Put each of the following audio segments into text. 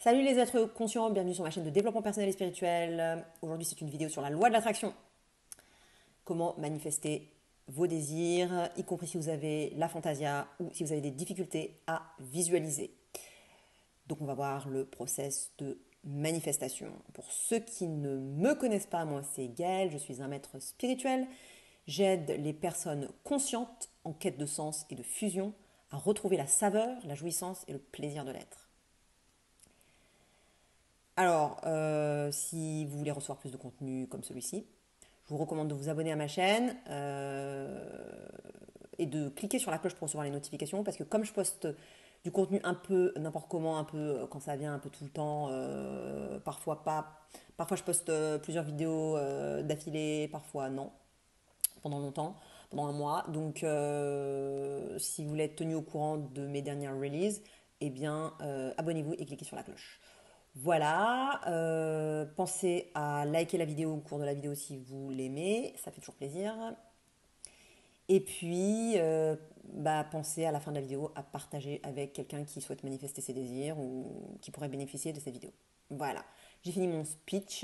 Salut les êtres conscients, bienvenue sur ma chaîne de développement personnel et spirituel. Aujourd'hui c'est une vidéo sur la loi de l'attraction. Comment manifester vos désirs, y compris si vous avez la fantasia ou si vous avez des difficultés à visualiser. Donc on va voir le process de manifestation. Pour ceux qui ne me connaissent pas, moi c'est Gaëlle, je suis un maître spirituel. J'aide les personnes conscientes en quête de sens et de fusion à retrouver la saveur, la jouissance et le plaisir de l'être. Alors, si vous voulez recevoir plus de contenu comme celui-ci, je vous recommande de vous abonner à ma chaîne et de cliquer sur la cloche pour recevoir les notifications parce que comme je poste du contenu un peu n'importe comment, un peu quand ça vient, un peu tout le temps, parfois pas, parfois je poste plusieurs vidéos d'affilée, parfois non, pendant longtemps, pendant un mois. Donc, si vous voulez être tenu au courant de mes dernières releases, eh bien, abonnez-vous et cliquez sur la cloche. Voilà, pensez à liker la vidéo au cours de la vidéo si vous l'aimez, ça fait toujours plaisir. Et puis, pensez à la fin de la vidéo à partager avec quelqu'un qui souhaite manifester ses désirs ou qui pourrait bénéficier de cette vidéo. Voilà, j'ai fini mon speech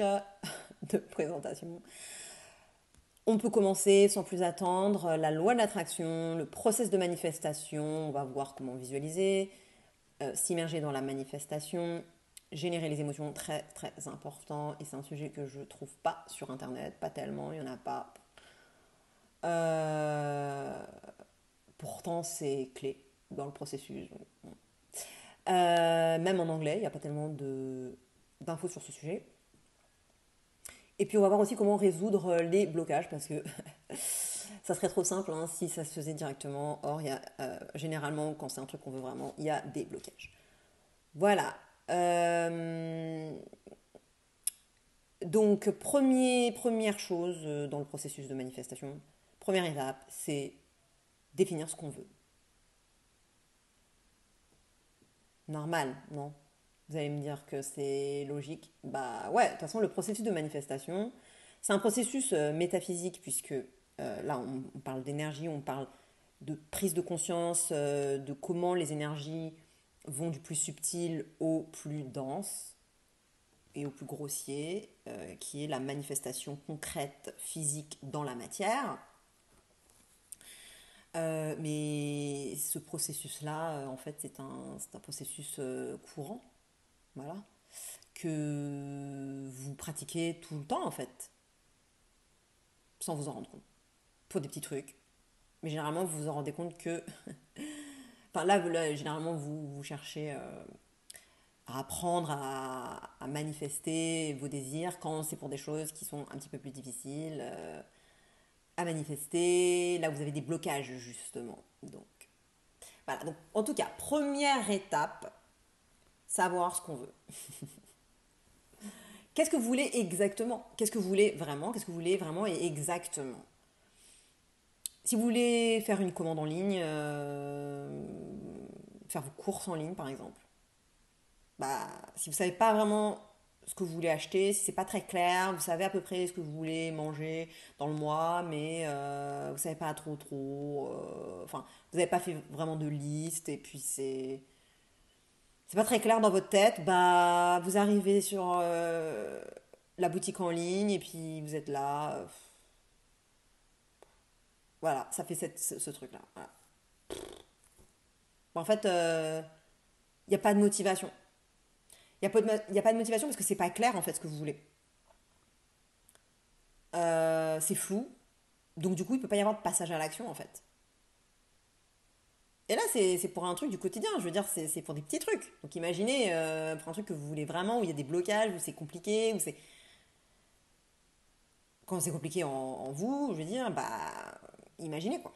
de présentation. On peut commencer sans plus attendre. La loi de l'attraction, le process de manifestation, on va voir comment visualiser, s'immerger dans la manifestation, générer les émotions, très très important. Et c'est un sujet que je trouve pas sur internet, pas tellement, il y en a pas. Euh, Pourtant c'est clé dans le processus. Même en anglais, il n'y a pas tellement d'infos sur ce sujet. Et puis on va voir aussi comment résoudre les blocages parce que ça serait trop simple hein, si ça se faisait directement. Or, il y a, généralement, quand c'est un truc qu'on veut vraiment, il y a des blocages. Voilà. Donc, première chose dans le processus de manifestation, première étape, c'est définir ce qu'on veut. Normal, non? Vous allez me dire que c'est logique. Bah ouais, de toute façon, le processus de manifestation, c'est un processus métaphysique puisque là, on parle d'énergie, on parle de prise de conscience, de comment les énergies vont du plus subtil au plus dense et au plus grossier, qui est la manifestation concrète, physique dans la matière. Mais ce processus-là, en fait, c'est un processus courant, voilà, que vous pratiquez tout le temps, en fait, sans vous en rendre compte, pour des petits trucs. Mais généralement, vous vous en rendez compte que, enfin là généralement, vous cherchez à apprendre à manifester vos désirs quand c'est pour des choses qui sont un petit peu plus difficiles à manifester, là où vous avez des blocages, justement. Donc, voilà. Donc, en tout cas, première étape, savoir ce qu'on veut. Qu'est-ce que vous voulez exactement? Qu'est-ce que vous voulez vraiment? Qu'est-ce que vous voulez vraiment et exactement? Si vous voulez faire une commande en ligne, faire vos courses en ligne par exemple, bah, si vous ne savez pas vraiment ce que vous voulez acheter, si c'est pas très clair, vous savez à peu près ce que vous voulez manger dans le mois, mais vous ne savez pas trop, enfin, vous n'avez pas fait vraiment de liste et puis c'est pas très clair dans votre tête, bah vous arrivez sur la boutique en ligne et puis vous êtes là. Voilà, ça fait ce truc-là. Voilà. Bon, en fait, il n'y a pas de motivation. Il y a pas de motivation parce que c'est pas clair en fait ce que vous voulez. C'est flou, donc du coup il peut pas y avoir de passage à l'action en fait. Et là c'est pour un truc du quotidien, je veux dire c'est pour des petits trucs. Donc imaginez pour un truc que vous voulez vraiment, où il y a des blocages, où c'est compliqué, où c'est quand c'est compliqué en vous, je veux dire, bah, imaginez quoi.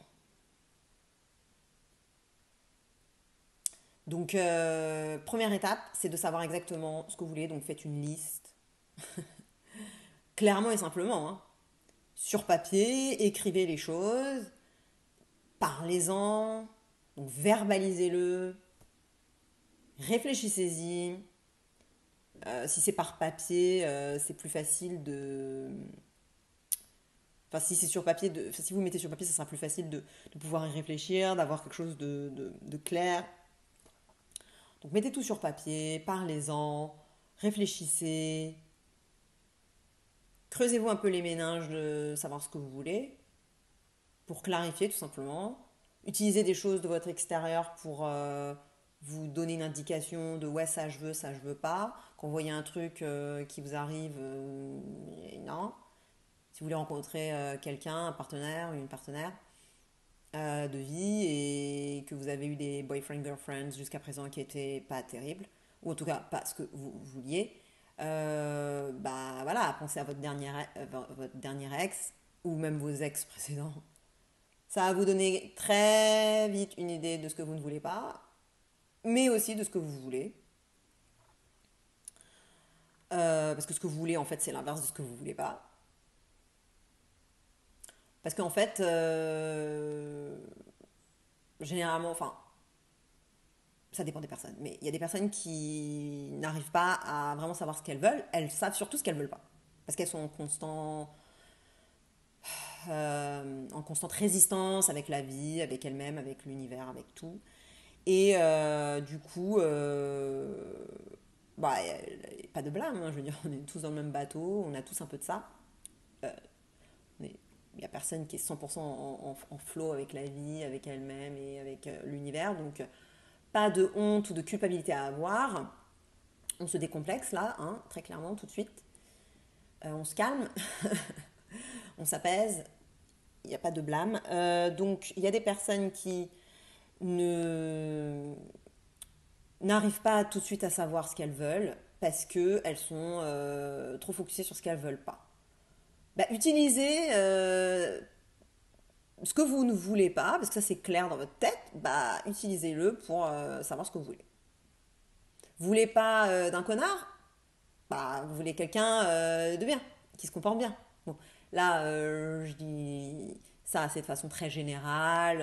Donc, première étape, c'est de savoir exactement ce que vous voulez. Donc, faites une liste, clairement et simplement, hein. Sur papier, écrivez les choses, parlez-en, donc verbalisez-le, réfléchissez-y. Si c'est par papier, c'est plus facile de. Enfin, si c'est sur papier, enfin, si vous le mettez sur papier, ça sera plus facile de pouvoir y réfléchir, d'avoir quelque chose de clair. Donc mettez tout sur papier, parlez-en, réfléchissez, creusez-vous un peu les méninges de savoir ce que vous voulez, pour clarifier tout simplement. Utilisez des choses de votre extérieur pour vous donner une indication de ouais, ça je veux pas. Quand vous voyez un truc qui vous arrive, non. Si vous voulez rencontrer quelqu'un, un partenaire ou une partenaire de vie et que vous avez eu des boyfriend, girlfriends jusqu'à présent qui étaient pas terribles, ou en tout cas pas ce que vous vouliez, bah voilà, pensez à votre dernier ex ou même vos ex précédents. Ça va vous donner très vite une idée de ce que vous ne voulez pas, mais aussi de ce que vous voulez. Parce que ce que vous voulez, en fait, c'est l'inverse de ce que vous voulez pas. Parce qu'en fait, généralement, enfin, ça dépend des personnes, mais il y a des personnes qui n'arrivent pas à vraiment savoir ce qu'elles veulent. Elles savent surtout ce qu'elles veulent pas. Parce qu'elles sont en constante résistance avec la vie, avec elles-mêmes, avec l'univers, avec tout. Et du coup, bah, pas de blâme, hein, je veux dire, on est tous dans le même bateau, on a tous un peu de ça. Euh, il n'y a personne qui est 100% en flow avec la vie, avec elle-même et avec l'univers. Donc, pas de honte ou de culpabilité à avoir. On se décomplexe là, hein, très clairement, tout de suite. On se calme, on s'apaise, il n'y a pas de blâme. Donc, il y a des personnes qui ne n'arrivent pas tout de suite à savoir ce qu'elles veulent parce qu'elles sont trop focusées sur ce qu'elles veulent pas. Bah, utilisez ce que vous ne voulez pas, parce que ça c'est clair dans votre tête, bah, utilisez-le pour savoir ce que vous voulez. Vous voulez pas d'un connard? Bah, vous voulez quelqu'un de bien, qui se comporte bien. Bon, là, je dis ça, c'est de façon très générale.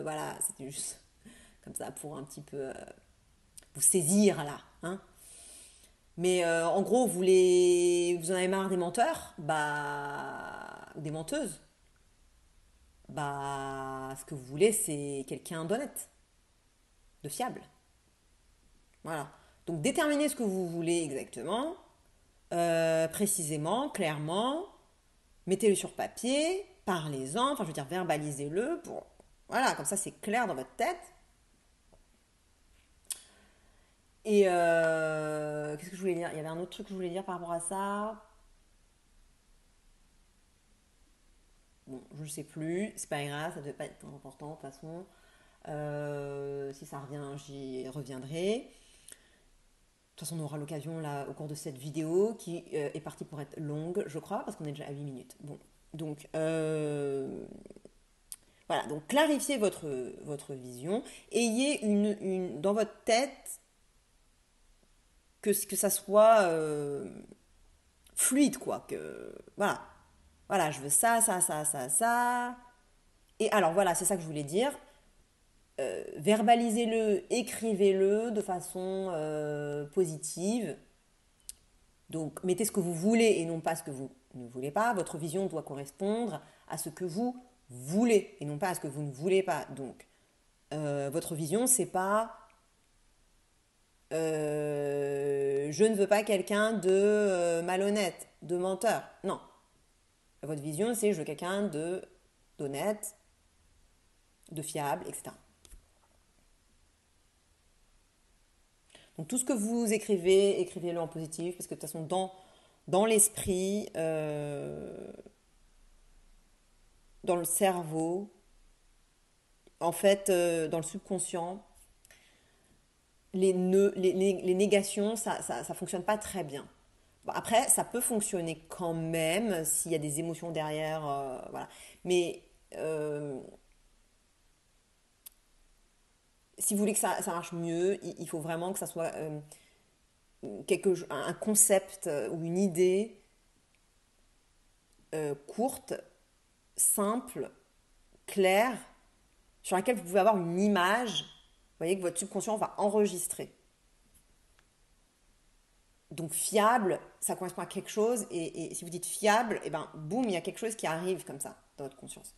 Voilà, c'était juste comme ça pour un petit peu vous saisir là. Hein. Mais en gros, vous en avez marre des menteurs, bah, ou des menteuses. Bah, ce que vous voulez, c'est quelqu'un d'honnête, de fiable. Voilà. Donc déterminez ce que vous voulez exactement, précisément, clairement. Mettez-le sur papier, parlez-en, enfin je veux dire verbalisez-le pour voilà, comme ça c'est clair dans votre tête. Et qu'est-ce que je voulais dire? Il y avait un autre truc que je voulais dire par rapport à ça. Bon, je ne sais plus, c'est pas grave, ça ne devait pas être important de toute façon. Si ça revient, j'y reviendrai. De toute façon, on aura l'occasion là au cours de cette vidéo qui est partie pour être longue, je crois, parce qu'on est déjà à 8 minutes. Bon, donc voilà, donc clarifiez votre vision, ayez dans votre tête que ça soit fluide, quoi. Que, voilà, je veux ça, ça, ça, ça, ça. Et alors voilà, c'est ça que je voulais dire. Verbalisez-le, écrivez-le de façon positive. Donc mettez ce que vous voulez et non pas ce que vous ne voulez pas. Votre vision doit correspondre à ce que vous voulez et non pas à ce que vous ne voulez pas. Donc votre vision, c'est pas je ne veux pas quelqu'un de malhonnête, de menteur. Non. Votre vision, c'est je veux quelqu'un de d'honnête, de fiable, etc. Donc tout ce que vous écrivez, écrivez-le en positif, parce que de toute façon, dans l'esprit, dans le cerveau, en fait, dans le subconscient, les négations, ça fonctionne pas très bien. Bon, après, ça peut fonctionner quand même s'il y a des émotions derrière, voilà. Mais si vous voulez que ça marche mieux, il faut vraiment que ça soit un concept ou une idée courte, simple, claire, sur laquelle vous pouvez avoir une image, vous voyez, que votre subconscient va enregistrer. Donc fiable, ça correspond à quelque chose, et si vous dites fiable, et ben boum, il y a quelque chose qui arrive comme ça dans votre conscience.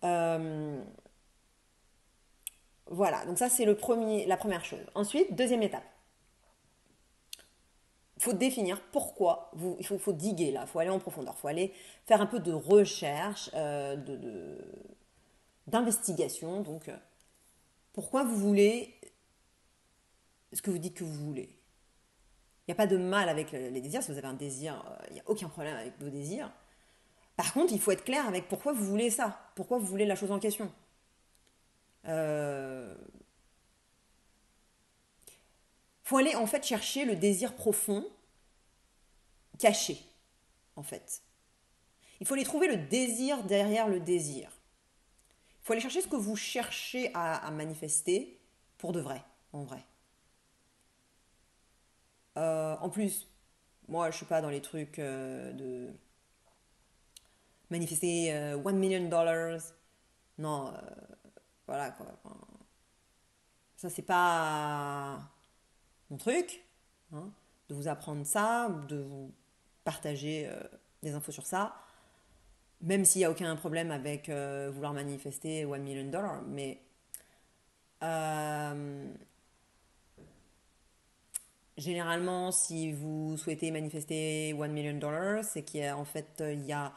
Euh, Voilà, donc ça c'est la première chose. Ensuite, deuxième étape. Il faut définir pourquoi, faut diguer là, il faut aller en profondeur, il faut aller faire un peu de recherche, d'investigation. Donc, pourquoi vous voulez ce que vous dites que vous voulez. Il n'y a pas de mal avec les désirs. Si vous avez un désir, il n'y a aucun problème avec vos désirs. Par contre, il faut être clair avec pourquoi vous voulez ça. Pourquoi vous voulez la chose en question. Euh, faut aller en fait chercher le désir profond caché, en fait. Il faut aller trouver le désir derrière le désir. Il faut aller chercher ce que vous cherchez à manifester pour de vrai, en vrai. En plus, moi, je suis pas dans les trucs de manifester $1 million. Non, voilà quoi. Enfin, ça, c'est pas mon truc, hein, de vous apprendre ça, de vous partager des infos sur ça, même s'il n'y a aucun problème avec vouloir manifester $1 million. Mais euh, généralement, si vous souhaitez manifester $1 million, c'est qu'il y a en fait il y a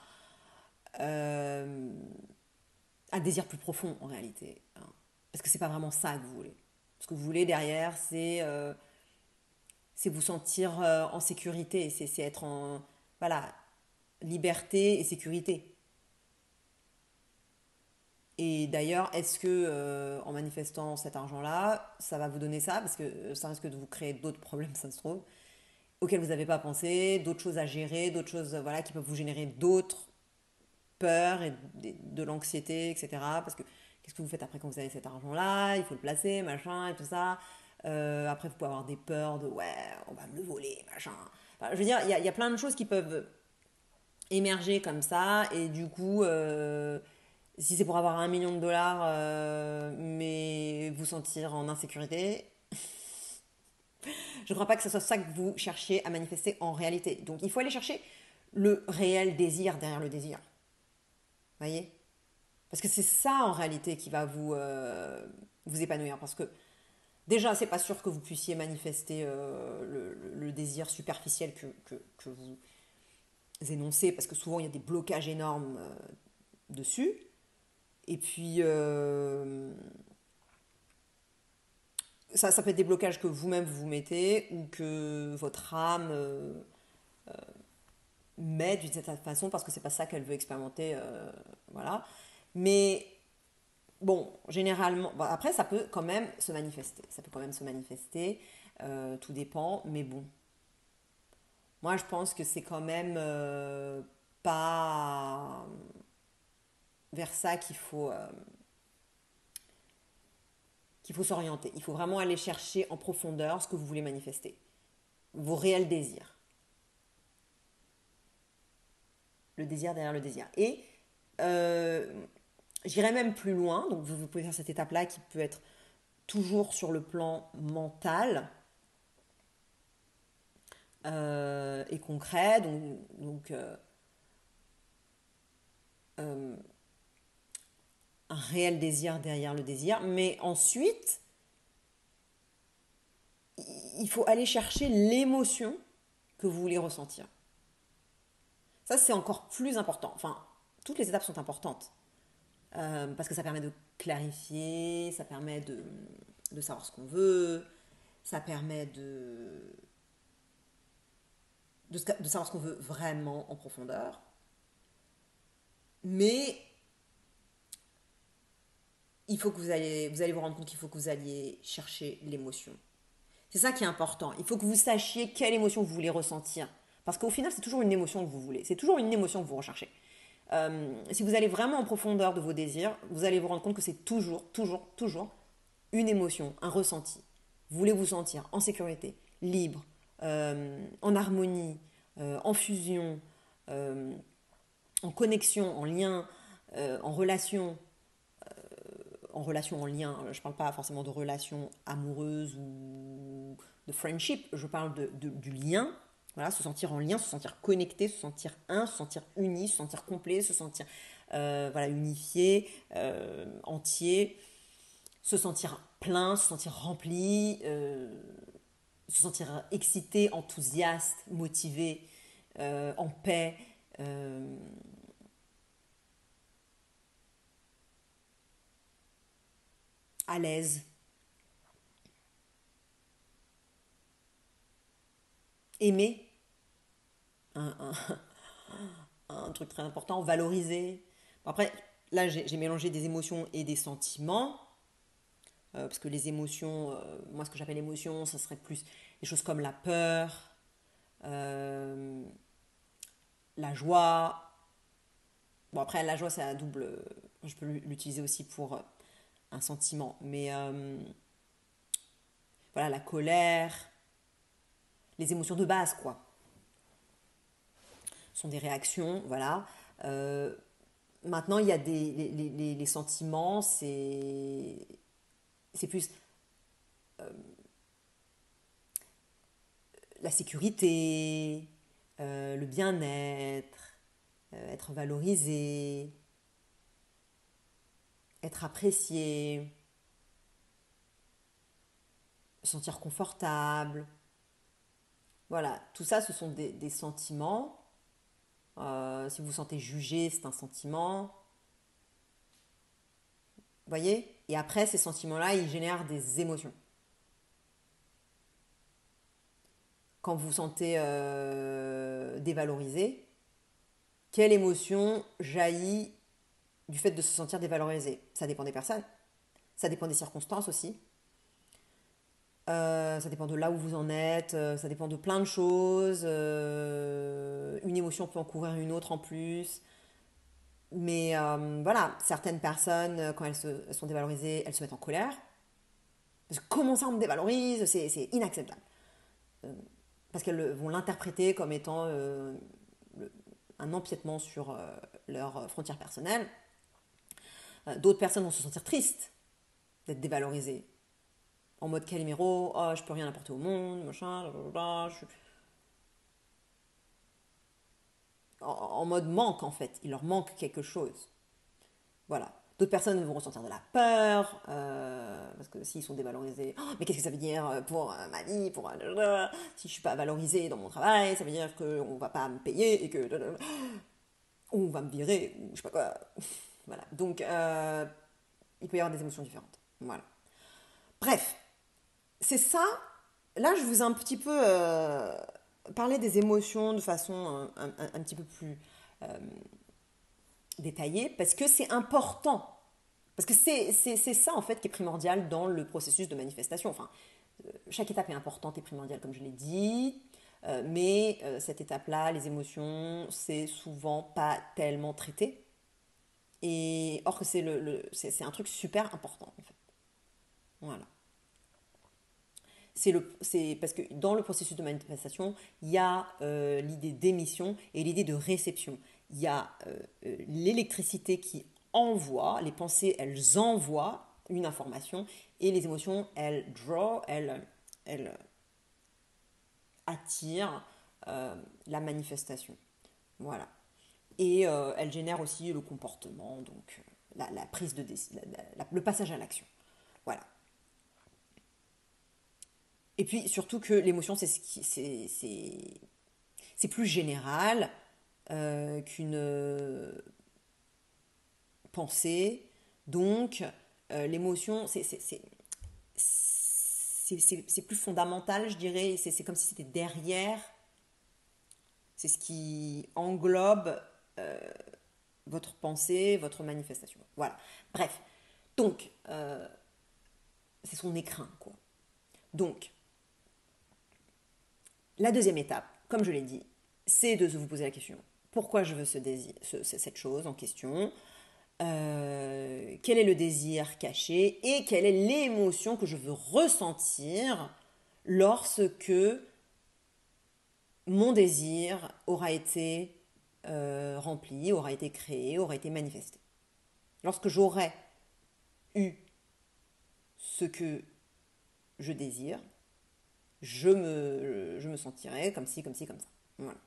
euh, un désir plus profond en réalité, hein. Parce que c'est pas vraiment ça que vous voulez. Ce que vous voulez derrière, c'est vous sentir en sécurité, c'est être en voilà, liberté et sécurité. Et d'ailleurs, est-ce que en manifestant cet argent-là, ça va vous donner ça? Parce que ça risque de vous créer d'autres problèmes, ça se trouve, auxquels vous n'avez pas pensé, d'autres choses à gérer, d'autres choses voilà, qui peuvent vous générer d'autres peurs et de l'anxiété, etc. Parce que qu'est-ce que vous faites après quand vous avez cet argent-là? Il faut le placer, machin, et tout ça. Après, vous pouvez avoir des peurs de ouais, on va me le voler, machin. Enfin, je veux dire, il y a plein de choses qui peuvent émerger comme ça, et du coup, si c'est pour avoir $1 million, mais vous sentir en insécurité, je ne crois pas que ce soit ça que vous cherchiez à manifester en réalité. Donc, il faut aller chercher le réel désir derrière le désir. Voyez? Parce que c'est ça en réalité qui va vous épanouir. Parce que déjà, c'est pas sûr que vous puissiez manifester le désir superficiel que vous énoncez, parce que souvent il y a des blocages énormes dessus. Et puis, ça peut être des blocages que vous-même vous mettez ou que votre âme met d'une certaine façon parce que c'est pas ça qu'elle veut expérimenter. Voilà. Mais bon, généralement, bon, après ça peut quand même se manifester. Ça peut quand même se manifester. Tout dépend. Mais bon, moi je pense que c'est quand même pas vers ça qu'il faut s'orienter. Il faut vraiment aller chercher en profondeur ce que vous voulez manifester, vos réels désirs, le désir derrière le désir. Et euh, j'irai même plus loin, donc vous pouvez faire cette étape-là qui peut être toujours sur le plan mental et concret, donc un réel désir derrière le désir, mais ensuite, il faut aller chercher l'émotion que vous voulez ressentir. Ça, c'est encore plus important. Enfin, toutes les étapes sont importantes. Parce que ça permet de clarifier, ça permet de savoir ce qu'on veut, ça permet de savoir ce qu'on veut vraiment en profondeur. Mais il faut que vous allez vous rendre compte qu'il faut que vous alliez chercher l'émotion. C'est ça qui est important. Il faut que vous sachiez quelle émotion vous voulez ressentir. Parce qu'au final, c'est toujours une émotion que vous voulez. C'est toujours une émotion que vous recherchez. Si vous allez vraiment en profondeur de vos désirs, vous allez vous rendre compte que c'est toujours, toujours, toujours une émotion, un ressenti. Vous voulez vous sentir en sécurité, libre, en harmonie, en fusion, euh, en connexion, en lien, en relation, en lien. Je ne parle pas forcément de relation amoureuse ou de friendship, je parle du lien. Voilà, se sentir en lien, se sentir connecté, se sentir un, se sentir uni, se sentir complet, se sentir voilà, unifié, entier, se sentir plein, se sentir rempli, se sentir excité, enthousiaste, motivé, en paix, euh, à l'aise, aimé, un, un- un truc très important, valoriser. Bon, après, là, j'ai mélangé des émotions et des sentiments, parce que les émotions, moi, ce que j'appelle émotion, ça serait plus des choses comme la peur, euh, la joie. Bon, après, la joie, c'est à double. Je peux l'utiliser aussi pour un sentiment, mais voilà, la colère, les émotions de base, quoi, sont des réactions, voilà. Euh, Maintenant, il y a les sentiments, c'est plus la sécurité, le bien-être, être valorisé, être apprécié, se sentir confortable. Voilà, tout ça, ce sont des sentiments. Si vous vous sentez jugé, c'est un sentiment. Vous voyez? Et après, ces sentiments-là, ils génèrent des émotions. Quand vous vous sentez dévalorisé, quelle émotion jaillit du fait de se sentir dévalorisé? Ça dépend des personnes, ça dépend des circonstances aussi. Ça dépend de là où vous en êtes, ça dépend de plein de choses. Une émotion peut en couvrir une autre en plus. Mais voilà, certaines personnes, quand elles sont dévalorisées, elles se mettent en colère. Parce que comment ça on me dévalorise? C'est inacceptable. Parce qu'elles vont l'interpréter comme étant un empiètement sur leurs frontières personnelles. D'autres personnes vont se sentir tristes d'être dévalorisées. En mode Calimero, oh, je peux rien apporter au monde, machin, blablabla, en mode manque en fait. Il leur manque quelque chose. Voilà. D'autres personnes vont ressentir de la peur, parce que s'ils sont dévalorisés, oh, mais qu'est-ce que ça veut dire pour ma vie, pour si je suis pas valorisé dans mon travail, ça veut dire qu'on va pas me payer et que on va me virer ou je sais pas quoi. Voilà. Donc il peut y avoir des émotions différentes. Voilà. Bref, c'est ça. Là, je vous ai un petit peu parlé des émotions de façon un petit peu plus détaillée parce que c'est important. Parce que c'est ça, en fait, qui est primordial dans le processus de manifestation. Enfin, chaque étape est importante et primordiale, comme je l'ai dit. Mais cette étape-là, les émotions, c'est souvent pas tellement traité. Et or que c'est un truc super important, en fait. Voilà. C'est parce que dans le processus de manifestation, il y a l'idée d'émission et l'idée de réception. Il y a l'électricité qui envoie, les pensées, elles envoient une information et les émotions, elles attirent la manifestation. Voilà. Et elles génèrent aussi le comportement, donc la prise de décision, le passage à l'action. Voilà. Et puis surtout que l'émotion, c'est plus général qu'une pensée. Donc, l'émotion, c'est plus fondamental, je dirais. C'est comme si c'était derrière. C'est ce qui englobe votre pensée, votre manifestation. Voilà. Bref. Donc, c'est son écrin, quoi. Donc, la deuxième étape, comme je l'ai dit, c'est de vous poser la question pourquoi je veux cette chose en question, quel est le désir caché et quelle est l'émotion que je veux ressentir lorsque mon désir aura été rempli, aura été créé, aura été manifesté. Lorsque j'aurai eu ce que je désire, je me sentirai comme ci, comme ci, comme ça. Voilà.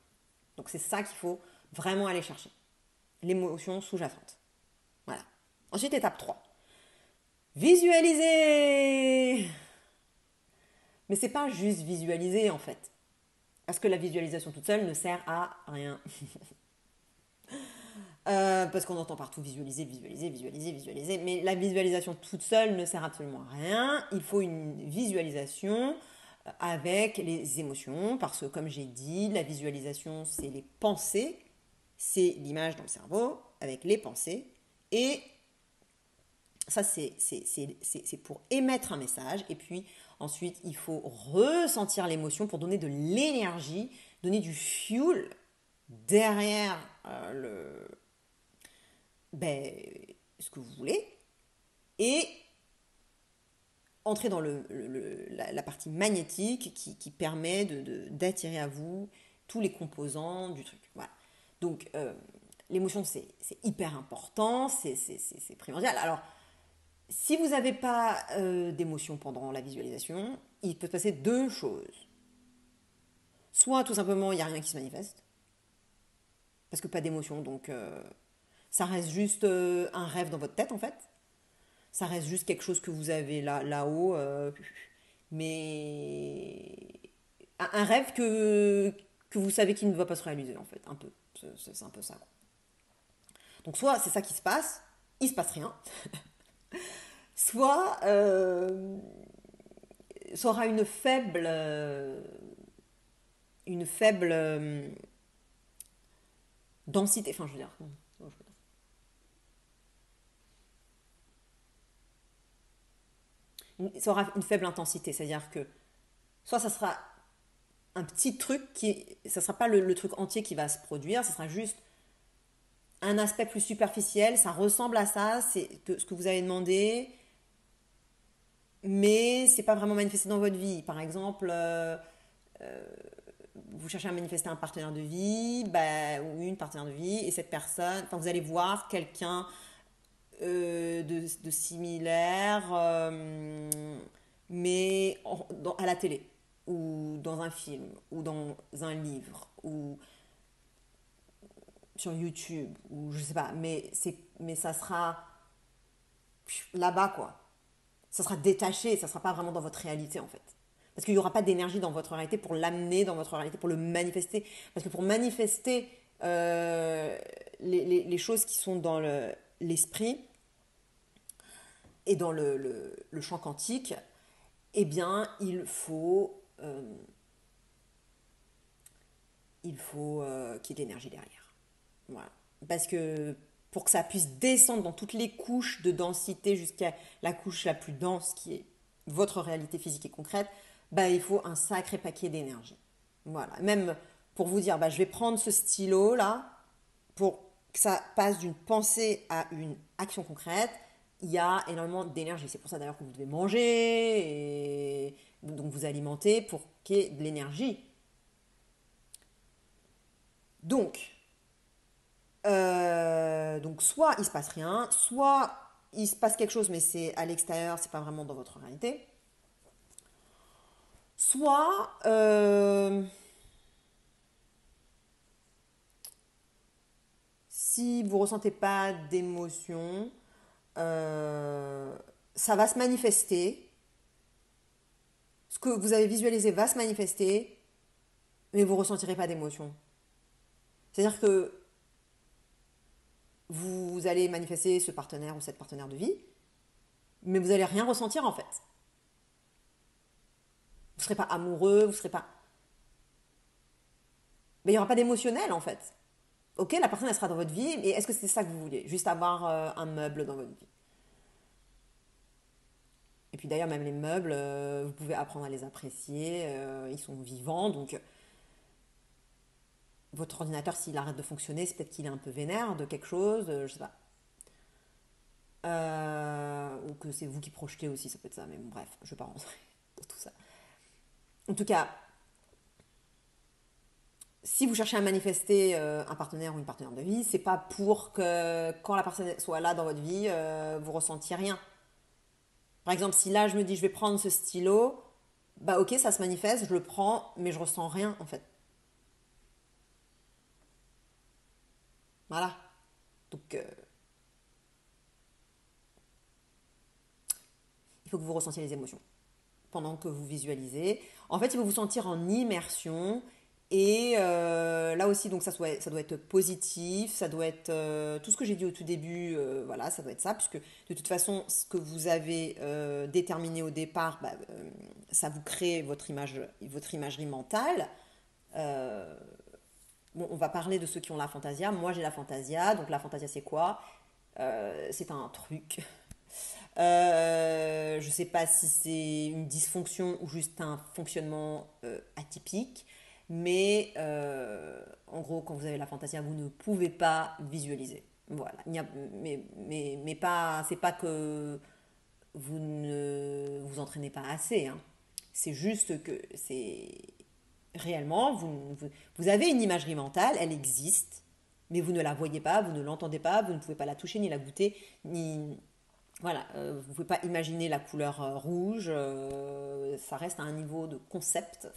Donc c'est ça qu'il faut vraiment aller chercher. L'émotion sous-jacente. Voilà. Ensuite, étape 3. Visualiser! Mais c'est pas juste visualiser en fait. Parce que la visualisation toute seule ne sert à rien. Parce qu'on entend partout visualiser, visualiser, visualiser, visualiser. Mais la visualisation toute seule ne sert absolument à rien. Il faut une visualisation avec les émotions. Parce que comme j'ai dit, la visualisation, c'est les pensées. C'est l'image dans le cerveau avec les pensées. Et ça, c'est pour émettre un message. Et puis ensuite, il faut ressentir l'émotion pour donner de l'énergie, donner du fuel derrière ben, ce que vous voulez. Et entrer dans la partie magnétique qui permet d'attirer à vous tous les composants du truc. Voilà. Donc, l'émotion, c'est hyper important, c'est primordial. Alors, si vous n'avez pas d'émotion pendant la visualisation, il peut se passer deux choses. Soit tout simplement, il n'y a rien qui se manifeste, parce que pas d'émotion, donc ça reste juste un rêve dans votre tête en fait. Ça reste juste quelque chose que vous avez là-haut, mais un rêve que vous savez qu'il ne va pas se réaliser en fait, un peu. C'est un peu ça. Quoi. Donc soit c'est ça qui se passe, il se passe rien, soit ça aura une faible densité, enfin je veux dire, ça aura une faible intensité, c'est-à-dire que soit ça sera un petit truc ça sera pas le truc entier qui va se produire, ça sera juste un aspect plus superficiel, ça ressemble à ça, c'est ce que vous avez demandé, mais c'est pas vraiment manifesté dans votre vie. Par exemple, vous cherchez à manifester un partenaire de vie, bah, ou une partenaire de vie, et cette personne, enfin, vous allez voir quelqu'un de similaire, mais à la télé, ou dans un film, ou dans un livre, ou sur YouTube, ou je sais pas, mais ça sera là-bas, quoi. Ça sera détaché, ça sera pas vraiment dans votre réalité, en fait. Parce qu'il n'y aura pas d'énergie dans votre réalité pour l'amener dans votre réalité, pour le manifester. Parce que pour manifester les choses qui sont dans l'esprit et dans le champ quantique, eh bien, il faut qu'il y ait de l'énergie derrière. Voilà. Parce que pour que ça puisse descendre dans toutes les couches de densité jusqu'à la couche la plus dense qui est votre réalité physique et concrète, bah, il faut un sacré paquet d'énergie. Voilà. Même pour vous dire, bah, je vais prendre ce stylo là pour que ça passe d'une pensée à une action concrète, il y a énormément d'énergie. C'est pour ça d'ailleurs que vous devez manger et donc vous alimenter pour qu'il y ait de l'énergie. Donc soit il se passe rien, soit il se passe quelque chose mais c'est à l'extérieur, c'est pas vraiment dans votre réalité. Soit si vous ressentez pas d'émotion, euh, ça va se manifester. Ce que vous avez visualisé va se manifester, mais vous ressentirez pas d'émotion. C'est-à-dire que vous allez manifester ce partenaire ou cette partenaire de vie, mais vous allez rien ressentir en fait. Vous serez pas amoureux, vous serez pas. Mais il n'y aura pas d'émotionnel en fait. Ok, la personne elle sera dans votre vie, mais est-ce que c'est ça que vous voulez? Juste avoir un meuble dans votre vie. Et puis d'ailleurs, même les meubles, vous pouvez apprendre à les apprécier, ils sont vivants, donc votre ordinateur, s'il arrête de fonctionner, c'est peut-être qu'il est un peu vénère de quelque chose, je sais pas. Ou que c'est vous qui projetez aussi, ça peut être ça, mais bon, bref, je ne vais pas rentrer dans tout ça. En tout cas, si vous cherchez à manifester un partenaire ou une partenaire de vie, c'est pas pour que quand la personne soit là dans votre vie, vous ressentiez rien. Par exemple, si là je me dis je vais prendre ce stylo, bah ok, ça se manifeste, je le prends, mais je ressens rien en fait. Voilà. Donc il faut que vous ressentiez les émotions pendant que vous visualisez. En fait, il faut vous sentir en immersion. Et là aussi, donc ça doit être positif, ça doit être tout ce que j'ai dit au tout début, voilà, ça doit être ça, puisque de toute façon, ce que vous avez déterminé au départ, bah, ça vous crée votre imagerie mentale. Euh, bon, on va parler de ceux qui ont la fantasia. Moi, j'ai la fantasia. Donc la fantasia, c'est quoi? C'est un truc. Je ne sais pas si c'est une dysfonction ou juste un fonctionnement atypique, mais en gros, quand vous avez la fantasia, vous ne pouvez pas visualiser. Voilà. Mais pas, c'est pas que vous ne vous entraînez pas assez, hein. C'est juste que c'est réellement, vous avez une imagerie mentale, elle existe, mais vous ne la voyez pas, vous ne l'entendez pas, vous ne pouvez pas la toucher, ni la goûter, ni, voilà, vous ne pouvez pas imaginer la couleur rouge, ça reste à un niveau de concept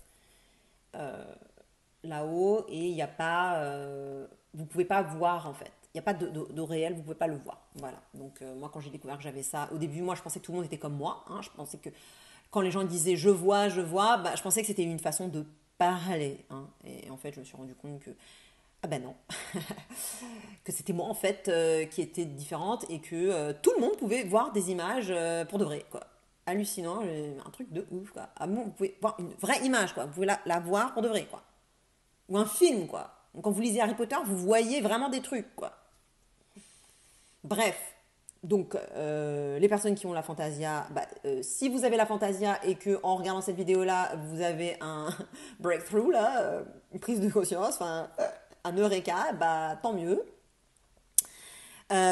là-haut et il n'y a pas, vous ne pouvez pas voir en fait. Il n'y a pas de réel, vous ne pouvez pas le voir. Voilà. Donc moi quand j'ai découvert que j'avais ça, au début moi je pensais que tout le monde était comme moi, hein. Je pensais que quand les gens disaient je vois, bah, je pensais que c'était une façon de parler, hein. Et en fait je me suis rendu compte que ah ben non, que c'était moi en fait qui était différente et que tout le monde pouvait voir des images pour de vrai, quoi. Hallucinant, un truc de ouf, quoi. Ah bon, vous pouvez voir une vraie image, quoi. Vous pouvez la voir pour de vrai, quoi. Ou un film, quoi. Donc, quand vous lisez Harry Potter, vous voyez vraiment des trucs, quoi. Bref, donc les personnes qui ont la fantasia, bah, si vous avez la fantasia et que en regardant cette vidéo-là, vous avez un breakthrough, là, une prise de conscience, enfin, un eureka, bah tant mieux.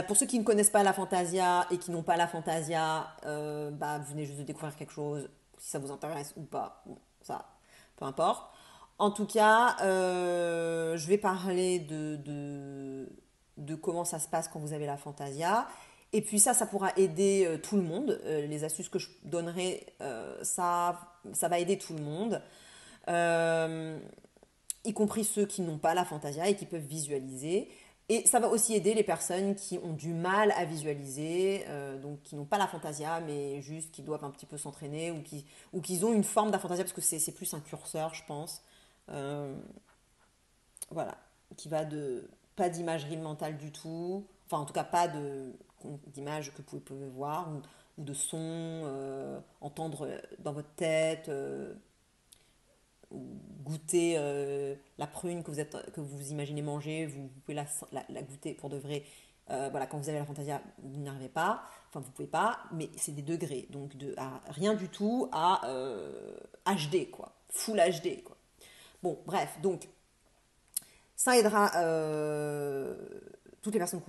Pour ceux qui ne connaissent pas la Fantasia et qui n'ont pas la Fantasia, bah, vous venez juste de découvrir quelque chose, si ça vous intéresse ou pas, bon, ça, peu importe. En tout cas, je vais parler de comment ça se passe quand vous avez la Fantasia. Et puis ça pourra aider tout le monde. Les astuces que je donnerai, ça va aider tout le monde. Euh, y compris ceux qui n'ont pas la fantasia et qui peuvent visualiser. Et ça va aussi aider les personnes qui ont du mal à visualiser, donc qui n'ont pas la fantasia, mais juste qui doivent un petit peu s'entraîner ou qui ont une forme d'aphantasia, parce que c'est plus un curseur, je pense. Euh, voilà, qui va de pas d'imagerie mentale du tout, enfin en tout cas pas d'image que vous pouvez voir, ou de son, entendre dans votre tête, goûter la prune que vous imaginez manger, vous pouvez la goûter pour de vrai. Voilà, quand vous avez la fantasia, vous n'y arrivez pas, enfin vous pouvez pas, mais c'est des degrés, donc rien du tout à HD, quoi, full HD, quoi. Bon, bref, donc ça aidera toutes les personnes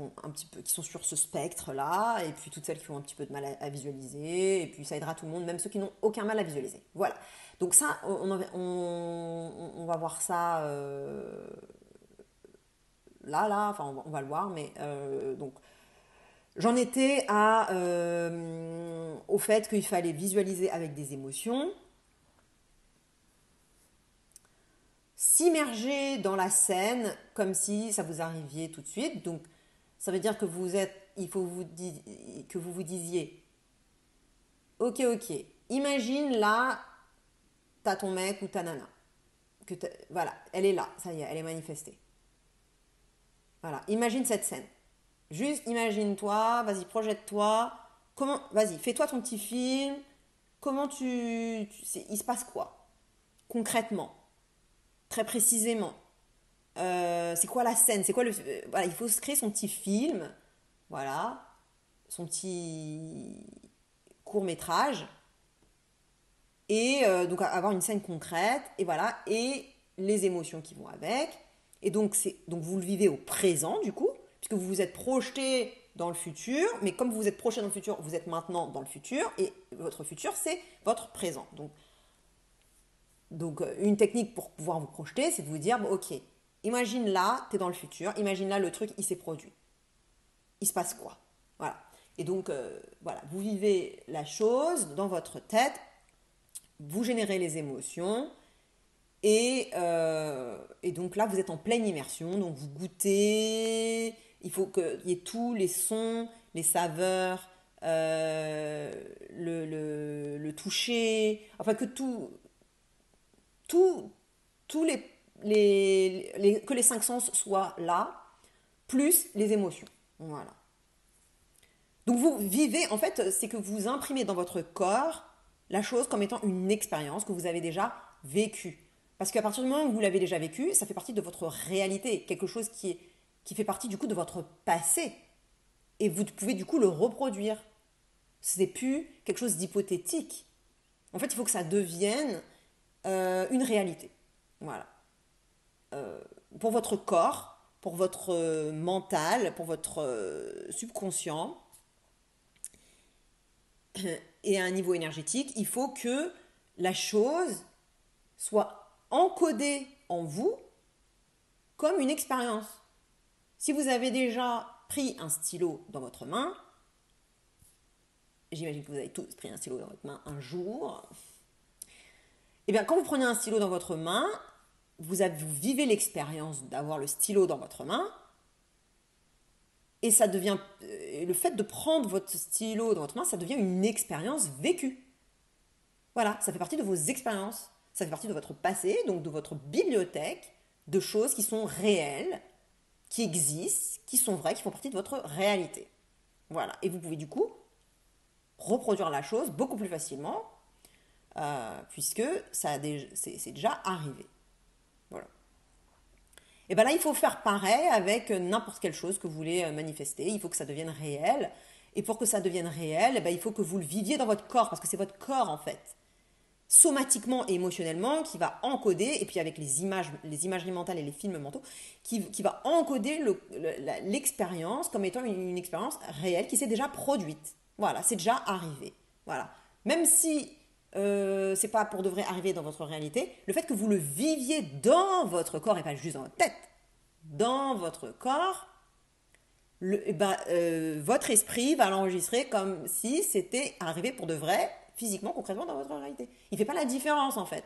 qui sont sur ce spectre-là, et puis toutes celles qui ont un petit peu de mal à visualiser, et puis ça aidera tout le monde, même ceux qui n'ont aucun mal à visualiser. Voilà. Donc ça, on va voir ça là, enfin on va le voir, mais donc j'en étais au fait qu'il fallait visualiser avec des émotions, s'immerger dans la scène comme si ça vous arriviez tout de suite. Donc, ça veut dire que il faut que vous vous disiez, ok, imagine là, t'as ton mec ou ta nana, voilà, elle est là, ça y est, elle est manifestée. Voilà, imagine cette scène. Juste imagine-toi, vas-y, projette-toi. Vas-y, fais-toi ton petit film. Comment il se passe quoi concrètement, très précisément? C'est quoi la scène? C'est quoi voilà, il faut se créer son petit film, voilà, son petit court métrage, et donc avoir une scène concrète, et voilà, et les émotions qui vont avec. Et donc vous le vivez au présent du coup, puisque vous vous êtes projeté dans le futur, mais comme vous vous êtes projeté dans le futur, vous êtes maintenant dans le futur, et votre futur c'est votre présent. Donc, une technique pour pouvoir vous projeter, c'est de vous dire, bon, ok, imagine là, tu es dans le futur, imagine là, le truc, il s'est produit. Il se passe quoi? Voilà. Et donc, voilà, vous vivez la chose dans votre tête, vous générez les émotions, et donc là, vous êtes en pleine immersion, donc vous goûtez, il faut qu'il y ait tous les sons, les saveurs, le toucher, enfin que tout, tous que les cinq sens soient là, plus les émotions. Voilà. Donc vous vivez, en fait, c'est que vous imprimez dans votre corps la chose comme étant une expérience que vous avez déjà vécue. Parce qu'à partir du moment où vous l'avez déjà vécu, ça fait partie de votre réalité, quelque chose qui fait partie du coup de votre passé. Et vous pouvez du coup le reproduire. Ce n'est plus quelque chose d'hypothétique. En fait, il faut que ça devienne une réalité. Voilà. Pour votre corps, pour votre mental, pour votre subconscient et à un niveau énergétique, il faut que la chose soit encodée en vous comme une expérience. Si vous avez déjà pris un stylo dans votre main, j'imagine que vous avez tous pris un stylo dans votre main un jour, et bien quand vous prenez un stylo dans votre main, vous vivez l'expérience d'avoir le stylo dans votre main, et ça devient, le fait de prendre votre stylo dans votre main, ça devient une expérience vécue. Voilà, ça fait partie de vos expériences, ça fait partie de votre passé, donc de votre bibliothèque de choses qui sont réelles, qui existent, qui sont vraies, qui font partie de votre réalité. Voilà, et vous pouvez du coup reproduire la chose beaucoup plus facilement, puisque c'est déjà arrivé. Voilà. Et bien là, il faut faire pareil avec n'importe quelle chose que vous voulez manifester. Il faut que ça devienne réel. Et pour que ça devienne réel, eh ben, il faut que vous le viviez dans votre corps, parce que c'est votre corps en fait, somatiquement et émotionnellement, qui va encoder, et puis avec les images, les imageries mentales et les films mentaux, qui va encoder l'expérience comme étant une expérience réelle qui s'est déjà produite. Voilà, c'est déjà arrivé. Voilà. Même si c'est pas pour de vrai arriver dans votre réalité, le fait que vous le viviez dans votre corps et pas juste dans votre tête, dans votre corps, votre esprit va l'enregistrer comme si c'était arrivé pour de vrai, physiquement, concrètement dans votre réalité. Il ne fait pas la différence en fait.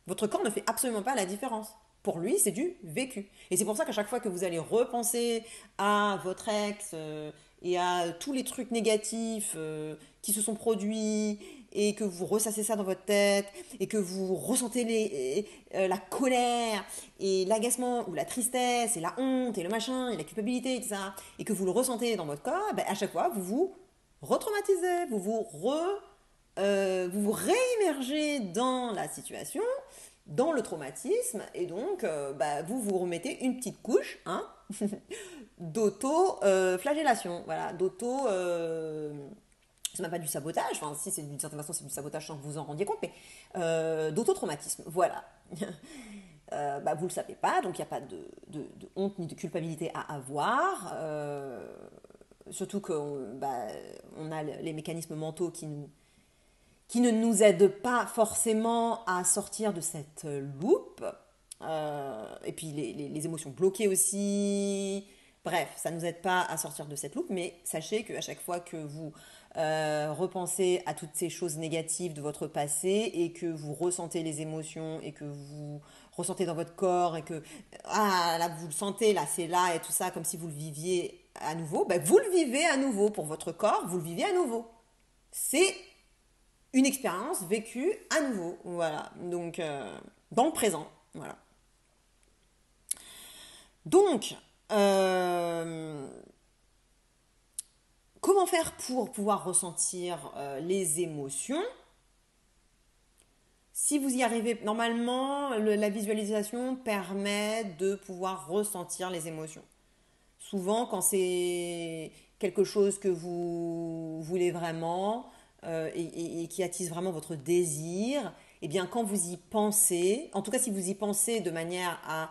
Votre corps ne fait absolument pas la différence. Pour lui, c'est du vécu. Et c'est pour ça qu'à chaque fois que vous allez repenser à votre ex et à tous les trucs négatifs qui se sont produits et que vous ressassez ça dans votre tête et que vous ressentez la colère et l'agacement ou la tristesse et la honte et le machin et la culpabilité et tout ça et que vous le ressentez dans votre corps, ben à chaque fois, vous vous retraumatisez, vous vous réimmergez dans la situation, dans le traumatisme, et donc vous vous remettez une petite couche hein, d'auto-flagellation, voilà, c'est même pas du sabotage, enfin si c'est d'une certaine façon c'est du sabotage sans que vous vous en rendiez compte, mais d'auto-traumatisme, voilà. Vous ne le savez pas, donc il n'y a pas de honte ni de culpabilité à avoir, surtout qu'on on a les mécanismes mentaux qui ne nous aident pas forcément à sortir de cette loupe. Et puis les émotions bloquées aussi. Bref, ça ne nous aide pas à sortir de cette loupe, mais sachez qu'à chaque fois que vous repensez à toutes ces choses négatives de votre passé et que vous ressentez les émotions et que vous ressentez dans votre corps et que là vous le sentez, là c'est là et tout ça, comme si vous le viviez à nouveau, vous le vivez à nouveau pour votre corps, vous le vivez à nouveau. C'est une expérience vécue à nouveau, voilà, donc dans le présent, voilà. Donc, comment faire pour pouvoir ressentir les émotions? Si vous y arrivez, normalement, la visualisation permet de pouvoir ressentir les émotions. Souvent, quand c'est quelque chose que vous voulez vraiment et qui attise vraiment votre désir, eh bien, quand vous y pensez, en tout cas si vous y pensez de manière à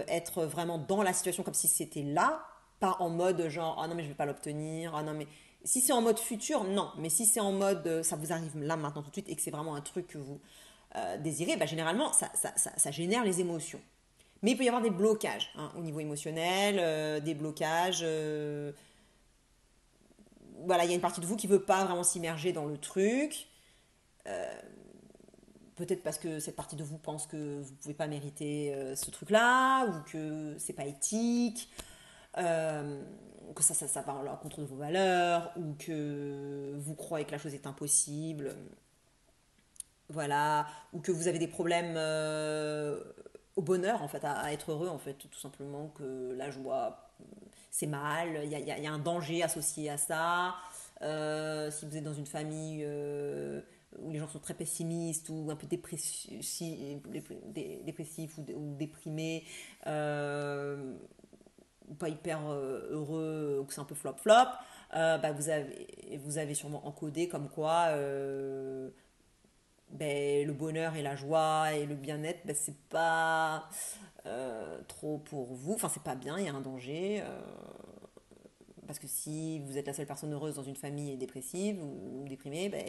être vraiment dans la situation comme si c'était là, pas en mode genre ah non mais je vais pas l'obtenir, ah non mais si c'est en mode futur, non, mais si c'est en mode ça vous arrive là maintenant tout de suite et que c'est vraiment un truc que vous désirez, généralement ça génère les émotions. Mais il peut y avoir des blocages hein, au niveau émotionnel, des blocages. Voilà, il y a une partie de vous qui ne veut pas vraiment s'immerger dans le truc. Peut-être parce que cette partie de vous pense que vous ne pouvez pas mériter ce truc-là, ou que c'est pas éthique. que ça va à l'encontre de vos valeurs, ou que vous croyez que la chose est impossible, voilà, ou que vous avez des problèmes au bonheur, en fait, à être heureux, en fait, tout simplement, que la joie, c'est mal, il y a un danger associé à ça. Si vous êtes dans une famille où les gens sont très pessimistes ou un peu dépressifs ou déprimés, ou pas hyper heureux, ou que c'est un peu flop-flop, bah vous avez sûrement encodé comme quoi ben, le bonheur et la joie et le bien-être, ben, c'est pas trop pour vous. Enfin, c'est pas bien, il y a un danger. Parce que si vous êtes la seule personne heureuse dans une famille dépressive ou déprimée, ben,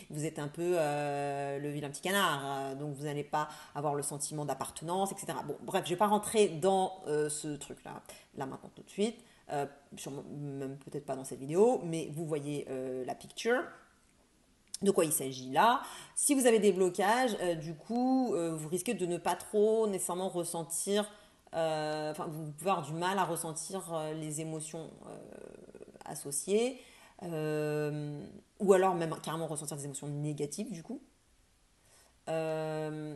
vous êtes un peu le vilain petit canard. Donc vous n'allez pas avoir le sentiment d'appartenance, etc. Bon, bref, je ne vais pas rentrer dans ce truc-là, là maintenant tout de suite. Même peut-être pas dans cette vidéo, mais vous voyez la picture. De quoi il s'agit là. Si vous avez des blocages, du coup, vous risquez de ne pas trop nécessairement ressentir, enfin, vous pouvez avoir du mal à ressentir les émotions associées, euh, ou alors même carrément ressentir des émotions négatives, du coup. Euh,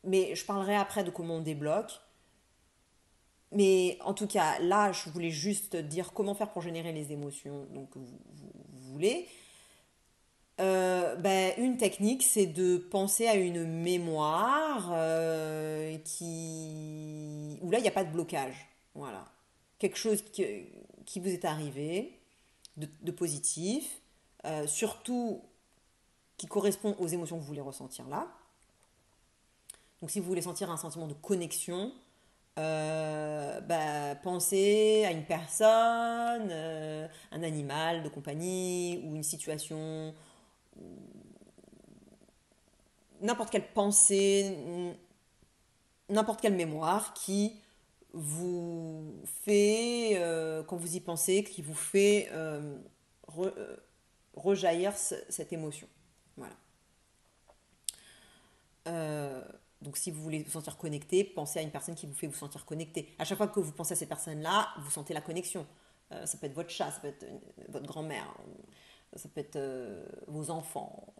mais je parlerai après de comment on débloque. Mais en tout cas, là, je voulais juste dire comment faire pour générer les émotions donc, que vous voulez. Ben, une technique, c'est de penser à une mémoire où là, il n'y a pas de blocage. Voilà. Quelque chose qui vous est arrivé de positif, surtout qui correspond aux émotions que vous voulez ressentir là. Donc, si vous voulez sentir un sentiment de connexion, bah, pensez à une personne, un animal de compagnie ou une situation, n'importe quelle pensée, n'importe quelle mémoire qui vous fait, quand vous y pensez, qui vous fait re- euh, rejaillir cette émotion. Voilà. Euh, donc si vous voulez vous sentir connecté, pensez à une personne qui vous fait vous sentir connecté. À chaque fois que vous pensez à cette personne-là, vous sentez la connexion. Ça peut être votre chat, ça peut être votre grand-mère, ça peut être vos enfants.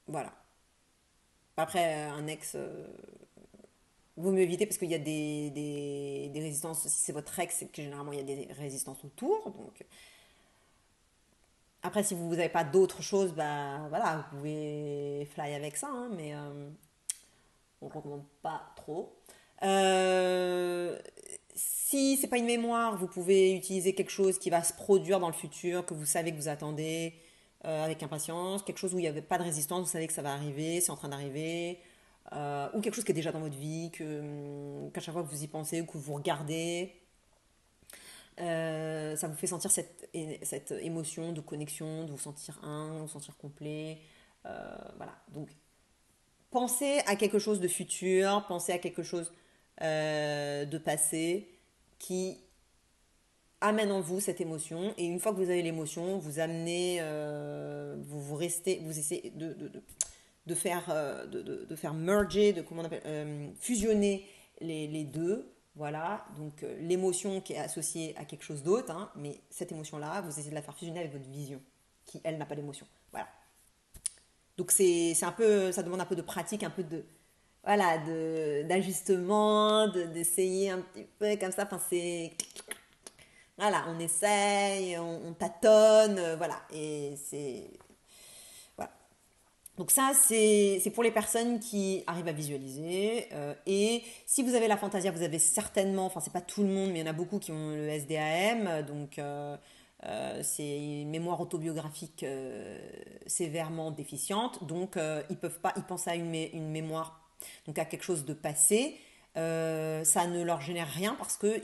Voilà. Après, un ex, vaut mieux éviter parce qu'il y a des résistances. Si c'est votre ex, c'est que généralement il y a des résistances autour. Donc, après, si vous n'avez pas d'autres choses, bah voilà, vous pouvez fly avec ça, hein, mais on ne recommande pas trop. Si c'est pas une mémoire, vous pouvez utiliser quelque chose qui va se produire dans le futur, que vous savez que vous attendez avec impatience, quelque chose où il n'y avait pas de résistance, vous savez que ça va arriver, c'est en train d'arriver, ou quelque chose qui est déjà dans votre vie, qu'à chaque fois que vous y pensez ou que vous regardez, ça vous fait sentir cette émotion de connexion, de vous sentir un, de vous sentir complet. Voilà. Donc, pensez à quelque chose de futur, pensez à quelque chose de passé qui amène en vous cette émotion. Et une fois que vous avez l'émotion, vous amenez, vous restez, vous essayez de faire, de faire merger, de comment on appelle, fusionner les deux. Voilà, donc l'émotion qui est associée à quelque chose d'autre, hein, mais cette émotion-là, vous essayez de la faire fusionner avec votre vision, qui elle n'a pas d'émotion. Voilà. Donc c'est un peu, ça demande un peu de pratique, un peu de, voilà, d'ajustement, d'essayer un petit peu comme ça. Enfin, c'est, voilà, on essaye, on tâtonne, voilà. Et c'est, voilà. Donc ça, c'est pour les personnes qui arrivent à visualiser. Et si vous avez la fantasia, vous avez certainement, enfin c'est pas tout le monde, mais il y en a beaucoup qui ont le SDAM. Donc c'est une mémoire autobiographique sévèrement déficiente. Donc ils peuvent pas, ils pensent à une mémoire, donc à quelque chose de passé. Ça ne leur génère rien parce que